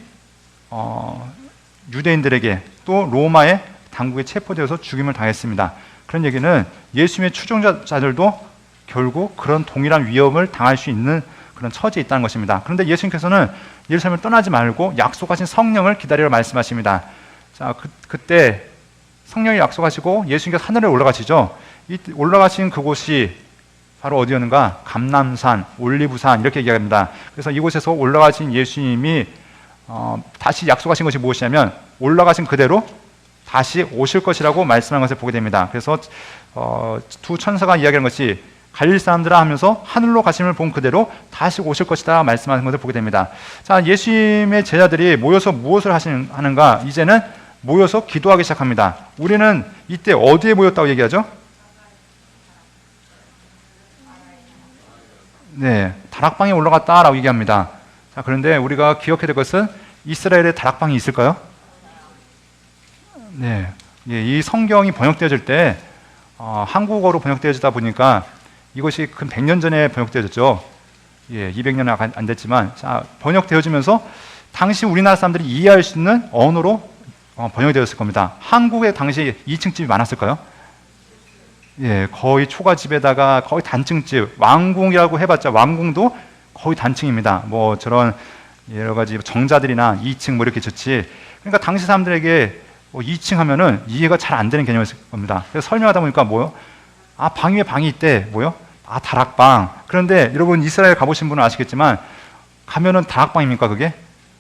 유대인들에게 또 로마의 당국에 체포되어서 죽임을 당했습니다. 그런 얘기는 예수님의 추종자들도 결국 그런 동일한 위험을 당할 수 있는 그런 처지에 있다는 것입니다. 그런데 예수님께서는 예루살렘을 떠나지 말고 약속하신 성령을 기다리라 말씀하십니다. 자, 그때 성령이 약속하시고 예수님께서 하늘에 올라가시죠. 이 올라가신 그곳이 바로 어디였는가? 감람산, 올리브산 이렇게 얘기합니다. 그래서 이곳에서 올라가신 예수님이 다시 약속하신 것이 무엇이냐면 올라가신 그대로 다시 오실 것이라고 말씀한 것을 보게 됩니다. 그래서 두 천사가 이야기하는 것이 갈릴 사람들아 하면서 하늘로 가심을 본 그대로 다시 오실 것이다 말씀하는 것을 보게 됩니다. 자, 예수님의 제자들이 모여서 무엇을 하는가? 이제는 모여서 기도하기 시작합니다. 우리는 이때 어디에 모였다고 얘기하죠? 네, 다락방에 올라갔다라고 얘기합니다. 자, 그런데 우리가 기억해야 될 것은 이스라엘에 다락방이 있을까요? 네, 이 성경이 번역되어질 때 한국어로 번역되어지다 보니까 이것이 근 100년 전에 번역되어졌죠. 200년은 안 됐지만, 자, 번역되어지면서 당시 우리나라 사람들이 이해할 수 있는 언어로 번역이 되었을 겁니다. 한국에 당시 2층 집이 많았을까요? 거의 초가집에다가 거의 단층집, 왕궁이라고 해봤자 왕궁도 거의 단층입니다. 뭐 저런 여러 가지 정자들이나 2층 뭐 이렇게 좋지. 그러니까 당시 사람들에게 2층 하면은 이해가 잘 안 되는 개념이었을 겁니다. 그래서 설명하다 보니까 뭐요? 아, 방 위에 방이 있대. 뭐요? 아, 다락방. 그런데 여러분 이스라엘 가보신 분은 아시겠지만 가면은 다락방입니까 그게?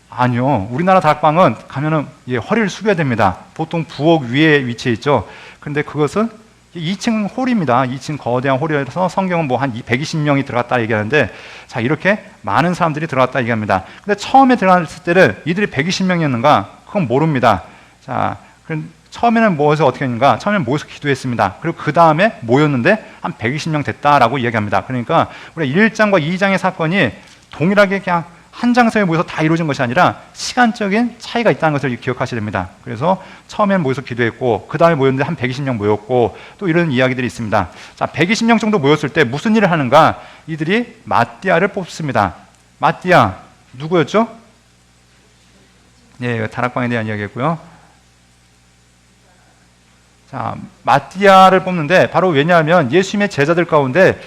아니요. 우리나라 다락방은 가면은 허리를 숙여야 됩니다. 보통 부엌 위에 위치해 있죠. 그런데 그것은 2층 홀입니다. 2층 거대한 홀이라서 성경은 뭐 한 120명이 들어갔다 얘기하는데, 자, 이렇게 많은 사람들이 들어갔다 얘기합니다. 근데 처음에 들어갔을 때는 이들이 120명이었는가? 그건 모릅니다. 자, 그럼 처음에는 모여서 어떻게 했는가? 처음에는 모여서 기도했습니다. 그리고 그 다음에 모였는데 한 120명 됐다라고 이야기합니다. 그러니까 우리 1장과 2장의 사건이 동일하게 그냥 한 장소에 모여서 다 이루어진 것이 아니라 시간적인 차이가 있다는 것을 기억하셔야 됩니다. 그래서 처음에는 모여서 기도했고 그 다음에 모였는데 한 120명 모였고 또 이런 이야기들이 있습니다. 자, 120명 정도 모였을 때 무슨 일을 하는가? 이들이 마띠아를 뽑습니다. 마띠아 누구였죠? 다락방에 대한 이야기였고요. 자, 마띠아를 뽑는데 바로 왜냐하면 예수님의 제자들 가운데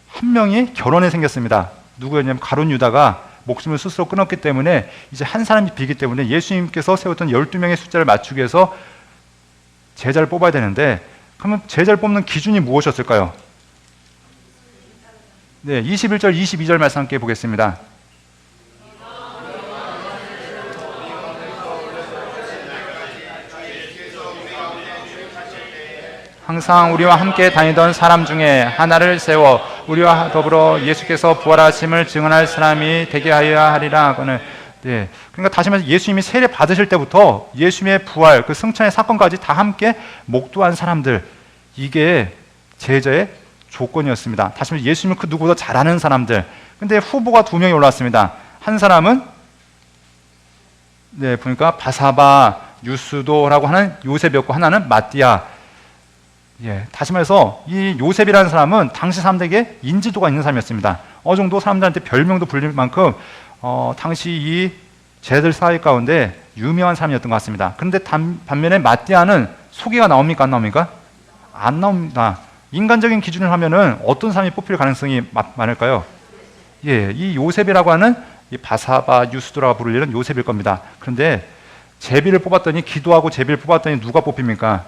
한 명이 결혼에 생겼습니다. 누구였냐면 가룟 유다가 목숨을 스스로 끊었기 때문에 이제 한 사람이 비기 때문에 예수님께서 세웠던 12명의 숫자를 맞추기 위해서 제자를 뽑아야 되는데, 그러면 제자를 뽑는 기준이 무엇이었을까요? 네, 21절, 22절 말씀 함께 보겠습니다. 항상 우리와 함께 다니던 사람 중에 하나를 세워 우리와 더불어 예수께서 부활하심을 증언할 사람이 되게 하여야 하리라. 네, 그러니까 다시 말해서 예수님이 세례 받으실 때부터 예수님의 부활, 그 승천의 사건까지 다 함께 목도한 사람들, 이게 제자의 조건이었습니다. 다시 말해서 예수님을 그 누구보다 잘 아는 사람들. 근데 후보가 2명이 올라왔습니다. 한 사람은 보니까 바사바, 유스도라고 하는 요셉이었고 하나는 마띠아. 예, 다시 말해서 이 요셉이라는 사람은 당시 사람들에게 인지도가 있는 사람이었습니다. 어느 정도 사람들한테 별명도 불릴 만큼 당시 이 제자들 사회 가운데 유명한 사람이었던 것 같습니다. 그런데 반면에 마띠아는 소개가 나옵니까? 안 나옵니까? 안 나옵니다. 인간적인 기준을 하면은 어떤 사람이 뽑힐 가능성이 많을까요? 예, 이 요셉이라고 하는 이 바사바 유스도라고 부르는 요셉일 겁니다. 그런데 제비를 뽑았더니 기도하고 제비를 뽑았더니 누가 뽑힙니까?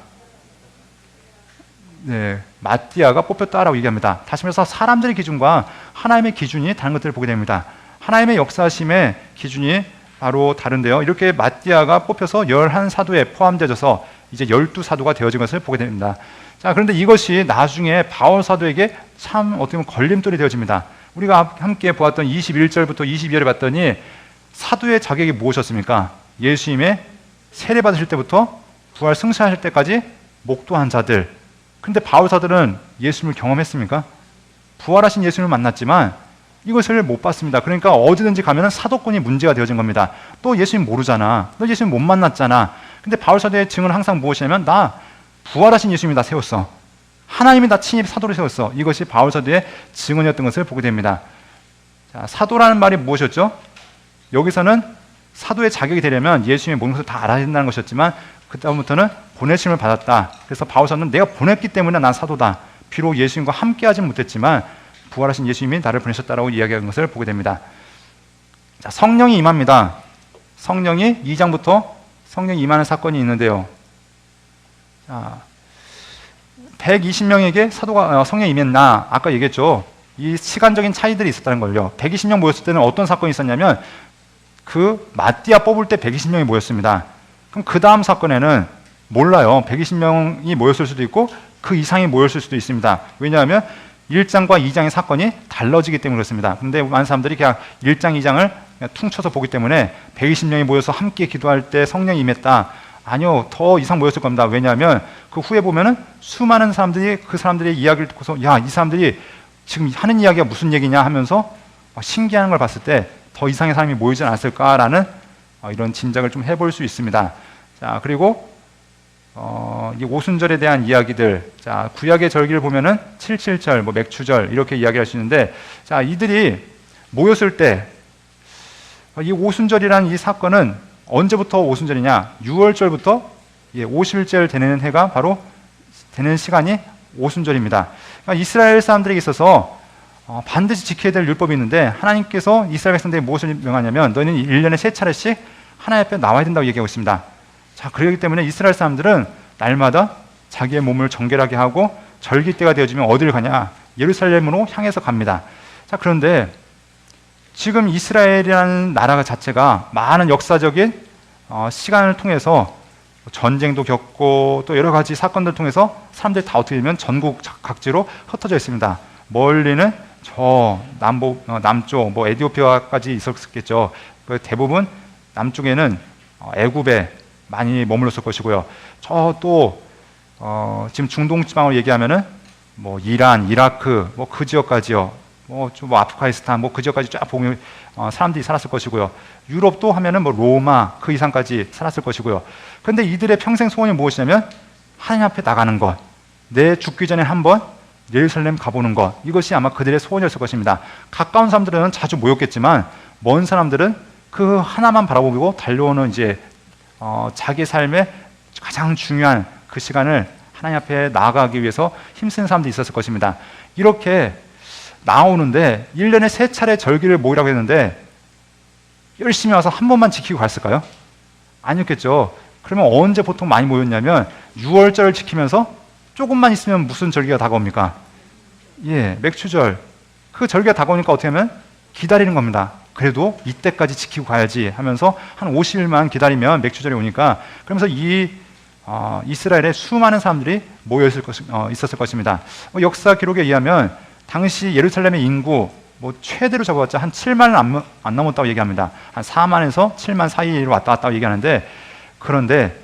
네, 마띠아가 뽑혔다라고 얘기합니다. 다시 말해서 사람들의 기준과 하나님의 기준이 다른 것들을 보게 됩니다. 하나님의 역사심의 기준이 바로 다른데요. 이렇게 마띠아가 뽑혀서 11사도에 포함되어져서 이제 12사도가 되어진 것을 보게 됩니다. 자, 그런데 이것이 나중에 바울 사도에게 참 어떻게 보면 걸림돌이 되어집니다. 우리가 함께 보았던 21절부터 22절에 봤더니 사도의 자격이 무엇이었습니까? 예수님의 세례 받으실 때부터 부활 승천하실 때까지 목도한 자들. 그런데 바울 사도는 예수님을 경험했습니까? 부활하신 예수님을 만났지만 이것을 못 봤습니다. 그러니까 어디든지 가면 사도권이 문제가 되어진 겁니다. 또 예수님 모르잖아. 너 예수님 못 만났잖아. 근데 바울 사도의 증언은 항상 무엇이냐면 나 부활하신 예수님이 나 세웠어. 하나님이 나 친히 사도를 세웠어. 이것이 바울 사도의 증언이었던 것을 보게 됩니다. 자, 사도라는 말이 무엇이었죠? 여기서는 사도의 자격이 되려면 예수님의 모든 것을 다 알아야 된다는 것이었지만 그 다음부터는 보내심을 받았다. 그래서 바울 사도는 내가 보냈기 때문에 난 사도다. 비록 예수님과 함께 하진 못했지만 부활하신 예수님이 나를 보내셨다라고 이야기하는 것을 보게 됩니다. 자, 성령이 임합니다. 성령이 2장부터 성령이 임하는 사건이 있는데요. 자, 120명에게 사도가 성령이 임했나? 아까 얘기했죠. 이 시간적인 차이들이 있었다는 걸요. 120명 모였을 때는 어떤 사건이 있었냐면 그 마띠아 뽑을 때 120명이 모였습니다. 그럼 그 다음 사건에는 몰라요. 120명이 모였을 수도 있고 그 이상이 모였을 수도 있습니다. 왜냐하면 1장과 2장의 사건이 달라지기 때문에 그렇습니다. 그런데 많은 사람들이 그냥 1장, 2장을 그냥 퉁쳐서 보기 때문에 120명이 모여서 함께 기도할 때 성령이 임했다. 아니요, 더 이상 모였을 겁니다. 왜냐하면 그 후에 보면은 수많은 사람들이 그 사람들의 이야기를 듣고서 야, 이 사람들이 지금 하는 이야기가 무슨 얘기냐 하면서 신기한 걸 봤을 때 더 이상의 사람이 모이지 않았을까라는 이런 짐작을 좀 해볼 수 있습니다. 자, 그리고 이 오순절에 대한 이야기들, 자, 구약의 절기를 보면은 77절, 뭐 맥추절 이렇게 이야기할 수 있는데, 자, 이들이 모였을 때 이 오순절이라는 이 사건은 언제부터 오순절이냐? 6월절부터 50일절 되는 해가 바로 되는 시간이 오순절입니다. 그러니까 이스라엘 사람들에게 있어서 반드시 지켜야 될 율법이 있는데 하나님께서 이스라엘 백성들에게 무엇을 명하냐면 너희는 1년에 3차례씩 하나님 앞에 나와야 된다고 얘기하고 있습니다. 자, 그렇기 때문에 이스라엘 사람들은 날마다 자기의 몸을 정결하게 하고 절기 때가 되어지면 어디를 가냐? 예루살렘으로 향해서 갑니다. 자, 그런데 지금 이스라엘이라는 나라 자체가 많은 역사적인 시간을 통해서 전쟁도 겪고 또 여러 가지 사건들을 통해서 사람들이 다 어떻게 되면 전국 각지로 흩어져 있습니다. 멀리는 저 남쪽 뭐 에티오피아까지 있었겠죠. 대부분 남쪽에는 애굽에 많이 머물렀을 것이고요. 저 또 지금 중동 지방으로 얘기하면은 뭐 이란, 이라크 뭐 그 지역까지요. 뭐 아프가니스탄 뭐 그 지역까지 쫙 보면 사람들이 살았을 것이고요. 유럽도 하면은 뭐 로마 그 이상까지 살았을 것이고요. 그런데 이들의 평생 소원이 무엇이냐면 하나님 앞에 나가는 것, 내 죽기 전에 한번 예루살렘 가보는 것, 이것이 아마 그들의 소원이었을 것입니다. 가까운 사람들은 자주 모였겠지만 먼 사람들은 그 하나만 바라보고 달려오는 이제 자기 삶의 가장 중요한 그 시간을 하나님 앞에 나아가기 위해서 힘쓰는 사람들이 있었을 것입니다. 이렇게 나오는데 1년에 3차례 절기를 모이라고 했는데 열심히 와서 한 번만 지키고 갔을까요? 아니었겠죠. 그러면 언제 보통 많이 모였냐면 6월절을 지키면서 조금만 있으면 무슨 절기가 다가옵니까? 예, 맥추절. 그 절기가 다가오니까 어떻게 하면 기다리는 겁니다. 그래도 이때까지 지키고 가야지 하면서 한 50일만 기다리면 맥추절이 오니까 그러면서 이스라엘에 수많은 사람들이 모여 있었을 것입니다. 역사 기록에 의하면 당시 예루살렘의 인구 최대로 잡아봤자 한 7만은 안 넘었다고 얘기합니다. 한 4만에서 7만 사이로 왔다 갔다 얘기하는데, 그런데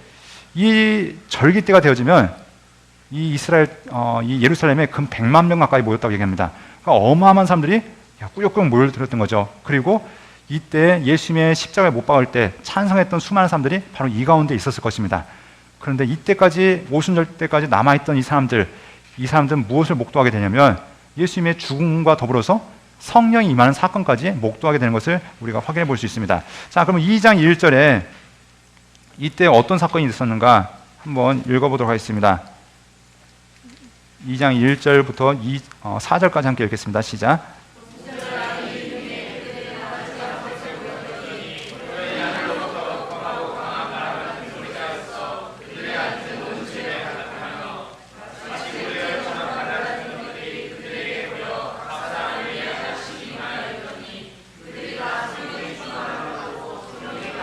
이 절기 때가 되어지면 이 예루살렘에 금 100만 명 가까이 모였다고 얘기합니다. 그러니까 어마어마한 사람들이 꾸역꾸역 몰려들었던 거죠. 그리고 이때 예수님의 십자가에 못 박을 때 찬성했던 수많은 사람들이 바로 이 가운데 있었을 것입니다. 그런데 이때까지 오순절 때까지 남아있던 이 사람들은 무엇을 목도하게 되냐면 예수님의 죽음과 더불어서 성령이 임하는 사건까지 목도하게 되는 것을 우리가 확인해 볼 수 있습니다. 자, 그러면 2장 1절에 이때 어떤 사건이 있었는가 한번 읽어보도록 하겠습니다. 2장 1절부터 4절까지 함께 읽겠습니다. 시작.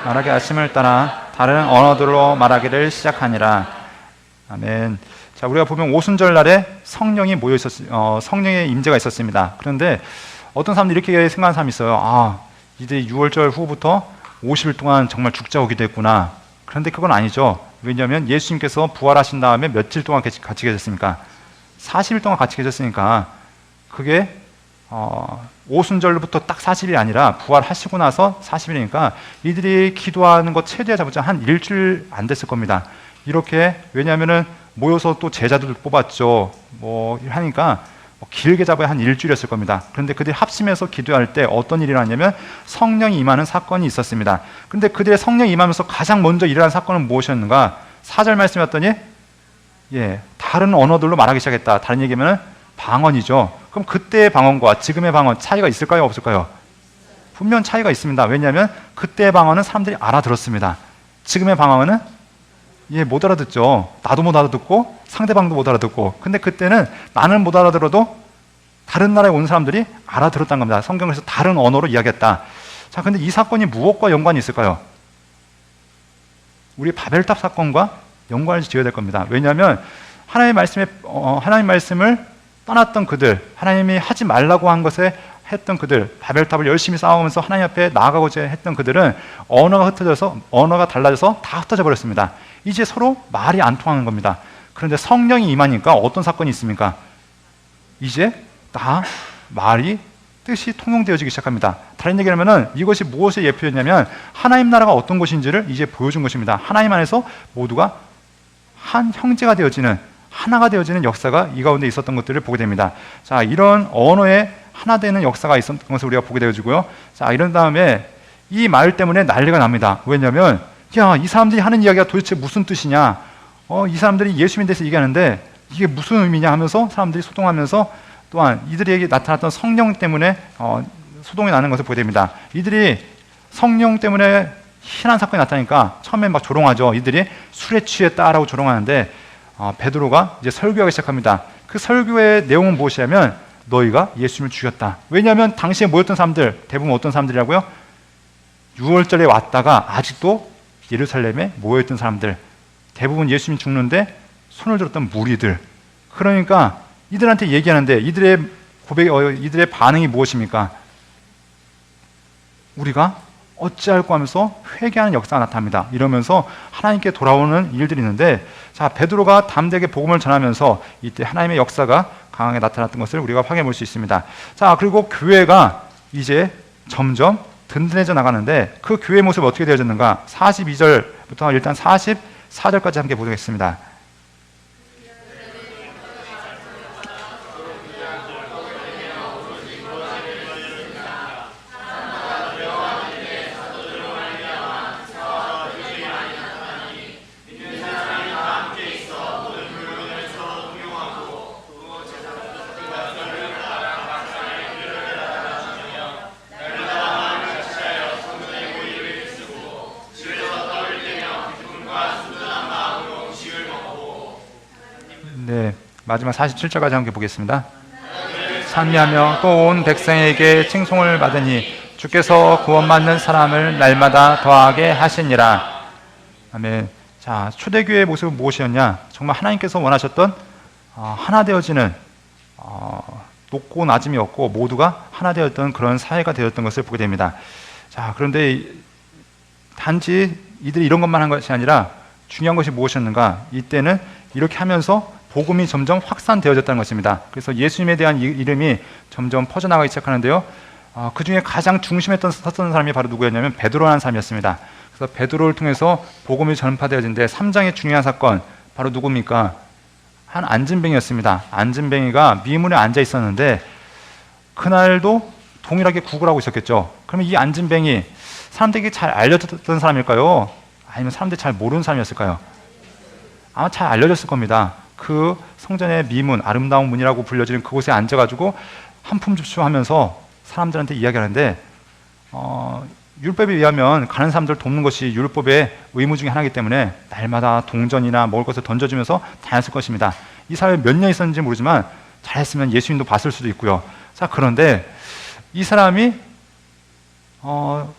말하기 아침을 따라 다른 언어들로 말하기를 시작하니라. 아멘. 자, 우리가 보면 오순절 날에 성령이 성령의 임재가 있었습니다. 그런데 어떤 사람들이 이렇게 생각하는 사람이 있어요. 이제 6월절 후부터 50일 동안 정말 죽자고 기도했구나. 그런데 그건 아니죠. 왜냐하면 예수님께서 부활하신 다음에 며칠 동안 같이 계셨습니까? 40일 동안 같이 계셨으니까 그게 오순절부터 딱 40일이 아니라 부활하시고 나서 40일이니까 이들이 기도하는 것 최대한 잡자 한 일주일 안 됐을 겁니다. 이렇게 왜냐하면은 모여서 또 제자들을 뽑았죠. 하니까 길게 잡아야 한 일주일이었을 겁니다. 그런데 그들이 합심해서 기도할 때 어떤 일이 일어났냐면 성령이 임하는 사건이 있었습니다. 그런데 그들의 성령이 임하면서 가장 먼저 일어난 사건은 무엇이었는가? 4절 말씀이었더니 다른 언어들로 말하기 시작했다. 다른 얘기하면 방언이죠. 그럼 그때의 방언과 지금의 방언 차이가 있을까요? 없을까요? 분명 차이가 있습니다. 왜냐하면 그때의 방언은 사람들이 알아들었습니다. 지금의 방언은 못 알아듣죠. 나도 못 알아듣고 상대방도 못 알아듣고. 근데 그때는 나는 못 알아들어도 다른 나라에 온 사람들이 알아들었다는 겁니다. 성경에서 다른 언어로 이야기했다. 자, 근데 이 사건이 무엇과 연관이 있을까요? 우리 바벨탑 사건과 연관을 지어야 될 겁니다. 왜냐하면 하나님 말씀을 떠났던 그들, 하나님이 하지 말라고 한 것에 했던 그들, 바벨탑을 열심히 쌓아오면서 하나님 앞에 나아가고자 했던 그들은 언어가 달라져서 다 흩어져 버렸습니다. 이제 서로 말이 안 통하는 겁니다. 그런데 성령이 임하니까 어떤 사건이 있습니까? 이제 다 말이 뜻이 통용되어지기 시작합니다. 다른 얘기를 하면은 이것이 무엇에 예표였냐면 하나님 나라가 어떤 것인지를 이제 보여준 것입니다. 하나님 안에서 모두가 한 형제가 되어지는, 하나가 되어지는 역사가 이 가운데 있었던 것들을 보게 됩니다. 자, 이런 언어의 하나 되는 역사가 있었던 것을 우리가 보게 되어지고요. 자, 이런 다음에 이 말 때문에 난리가 납니다. 왜냐하면 이 사람들이 하는 이야기가 도대체 무슨 뜻이냐? 이 사람들이 예수님에 대해서 얘기하는데 이게 무슨 의미냐 하면서 사람들이 소동하면서 또한 이들에게 나타났던 성령 때문에 소동이 나는 것을 보게 됩니다. 이들이 성령 때문에 희한한 사건이 나타나니까 처음에 막 조롱하죠. 이들이 술에 취했다라고 조롱하는데 베드로가 이제 설교하기 시작합니다. 그 설교의 내용은 무엇이냐면 너희가 예수님을 죽였다. 왜냐하면 당시에 모였던 사람들 대부분 어떤 사람들이라고요? 6월절에 왔다가 아직도 예루살렘에 모여있던 사람들, 대부분 예수님이 죽는데 손을 들었던 무리들. 그러니까 이들한테 얘기하는데 이들의 반응이 무엇입니까? 우리가 어찌할꼬 하면서 회개하는 역사가 나타납니다. 이러면서 하나님께 돌아오는 일들이 있는데, 자, 베드로가 담대하게 복음을 전하면서 이때 하나님의 역사가 강하게 나타났던 것을 우리가 확인해 볼 수 있습니다. 자, 그리고 교회가 이제 점점 든든해져 나가는데 그 교회의 모습이 어떻게 되어졌는가? 42절부터 일단 44절까지 함께 보겠습니다. 네, 마지막 47절까지 함께 보겠습니다. 찬미하며 또 온 백성에게 칭송을 받으니 주께서 구원받는 사람을 날마다 더하게 하시니라. 아멘. 자, 초대교회의 모습은 무엇이었냐? 정말 하나님께서 원하셨던 하나 되어지는 높고 낮음이 없고 모두가 하나 되었던 그런 사회가 되었던 것을 보게 됩니다. 자, 그런데 단지 이들이 이런 것만 한 것이 아니라 중요한 것이 무엇이었는가? 이때는 이렇게 하면서 복음이 점점 확산되어졌다는 것입니다. 그래서 예수님에 대한 이름이 점점 퍼져나가기 시작하는데요. 그 중에 가장 중심에 섰던 사람이 바로 누구였냐면 베드로라는 사람이었습니다. 그래서 베드로를 통해서 복음이 전파되어진데 3장의 중요한 사건 바로 누굽니까? 한 안진뱅이였습니다. 안진뱅이가 미문에 앉아 있었는데 그날도 동일하게 구걸하고 있었겠죠. 그러면 이 안진뱅이 사람들에게 잘 알려졌던 사람일까요? 아니면 사람들이 잘 모르는 사람이었을까요? 아마 잘 알려졌을 겁니다. 그 성전의 미문, 아름다운 문이라고 불려지는 그곳에 앉아가지고 한품줍쇼하면서 사람들한테 이야기하는데 율법에 의하면 가는 사람들을 돕는 것이 율법의 의무 중에 하나이기 때문에 날마다 동전이나 먹을 것을 던져주면서 다녔을 것입니다. 이 사람이 몇 년 있었는지 모르지만 잘했으면 예수님도 봤을 수도 있고요. 자, 그런데 이 사람이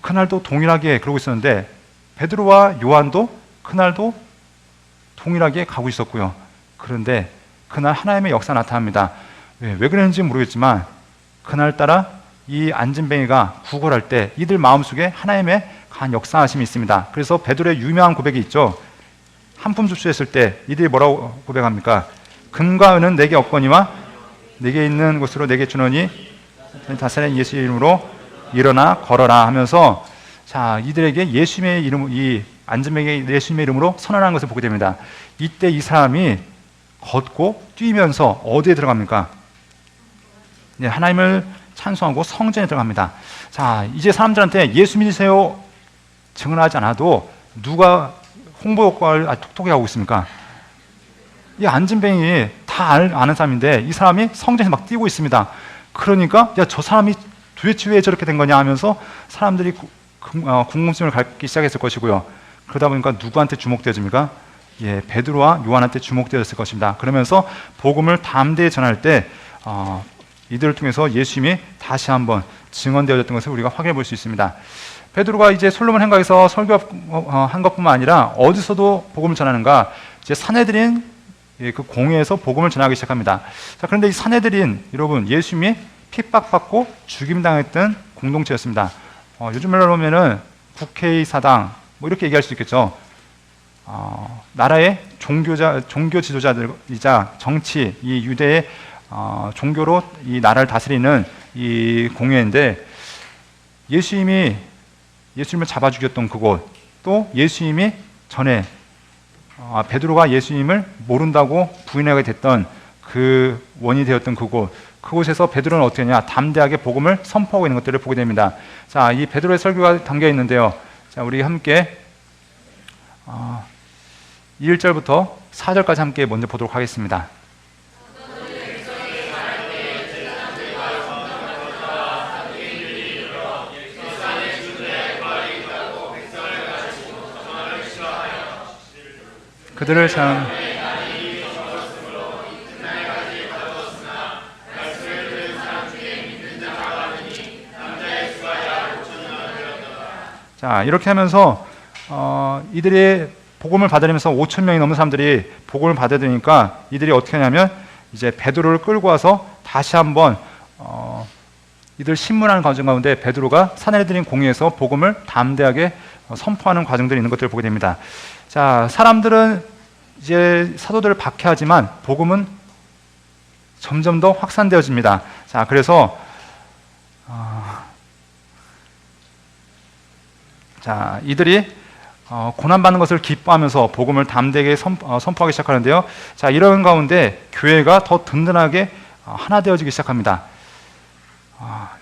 그날도 동일하게 그러고 있었는데 베드로와 요한도 그날도 동일하게 가고 있었고요. 그런데 그날 하나님의 역사가 나타납니다. 왜 그랬는지 모르겠지만 그날따라 이 안진뱅이가 구걸할 때 이들 마음속에 하나님의 강한 역사하심이 있습니다. 그래서 베드로의 유명한 고백이 있죠. 한품 줍쇼했을 때 이들이 뭐라고 고백합니까? 금과 은은 내게 없거니와 내게 있는 곳으로 내게 주노니 나사렛 예수의 이름으로 일어나 걸어라 하면서 자, 이들에게 예수님의 이름, 이 안진뱅이에게 예수님의 이름으로 선언하는 것을 보게 됩니다. 이때 이 사람이 걷고 뛰면서 어디에 들어갑니까? 네, 하나님을 찬송하고 성전에 들어갑니다. 자, 이제 사람들한테 예수 믿으세요 증언하지 않아도 누가 홍보 효과를 아주 톡톡히 하고 있습니까? 이 안진뱅이 다 아는 사람인데 이 사람이 성전에서 막 뛰고 있습니다. 그러니까 야, 저 사람이 도대체 왜 저렇게 된 거냐 하면서 사람들이 궁금증을 갖기 시작했을 것이고요. 그러다 보니까 누구한테 주목되어집니까? 예, 베드로와 요한한테 주목되었을 것입니다. 그러면서 복음을 담대히 전할 때 이들을 통해서 예수님이 다시 한번 증언되어졌던 것을 우리가 확인해 볼 수 있습니다. 베드로가 이제 솔로몬 행각에서 설교한 것뿐만 아니라 어디서도 복음을 전하는가? 이제 산헤드린 그 공회에서 복음을 전하기 시작합니다. 자, 그런데 이 산헤드린 여러분 예수님이 핍박받고 죽임당했던 공동체였습니다. 요즘 말로 하면은 국회의사당 뭐 이렇게 얘기할 수 있겠죠. 나라의 종교 지도자들이자 정치, 이 유대의 종교로 이 나라를 다스리는 이 공회인데 예수님을 잡아 죽였던 그곳, 또 예수님이 전에 베드로가 예수님을 모른다고 부인하게 됐던 그 원인이 되었던 그곳에서 베드로는 어떻게 하냐? 담대하게 복음을 선포하고 있는 것들을 보게 됩니다. 자, 이 베드로의 설교가 담겨 있는데요. 자, 우리 함께 1절부터 4절까지 함께 먼저 보도록 하겠습니다. 그들을 참 자, 이렇게 하면서 이들이 복음을 받으면서 5천 명이 넘는 사람들이 복음을 받아들이니까 이들이 어떻게 하냐면 이제 베드로를 끌고 와서 다시 한번 이들 신문하는 과정 가운데 베드로가 산헤드린 공회에서 복음을 담대하게 선포하는 과정들이 있는 것들을 보게 됩니다. 자, 사람들은 이제 사도들을 박해하지만 복음은 점점 더 확산되어집니다. 자, 그래서 자, 이들이 고난받는 것을 기뻐하면서 복음을 담대하게 선포하기 시작하는데요. 자, 이런 가운데 교회가 더 든든하게 하나 되어지기 시작합니다.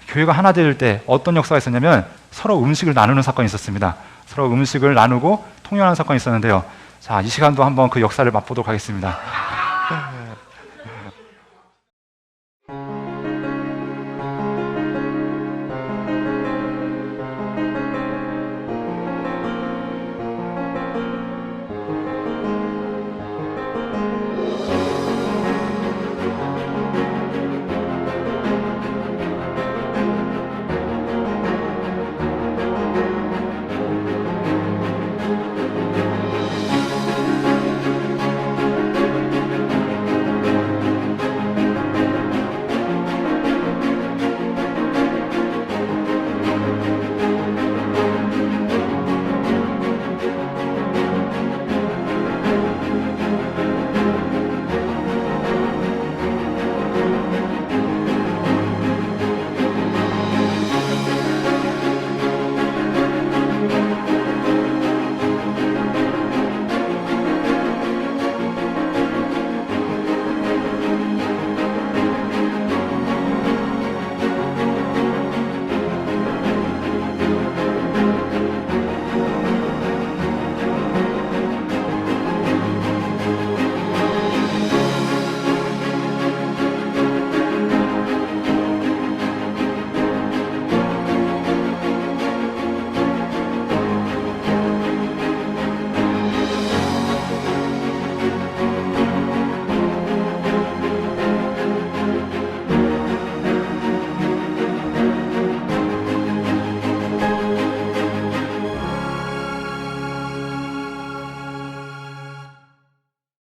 교회가 하나 될 때 어떤 역사가 있었냐면 서로 음식을 나누는 사건이 있었습니다. 서로 음식을 나누고 통용하는 사건이 있었는데요. 자, 이 시간도 한번 그 역사를 맛보도록 하겠습니다.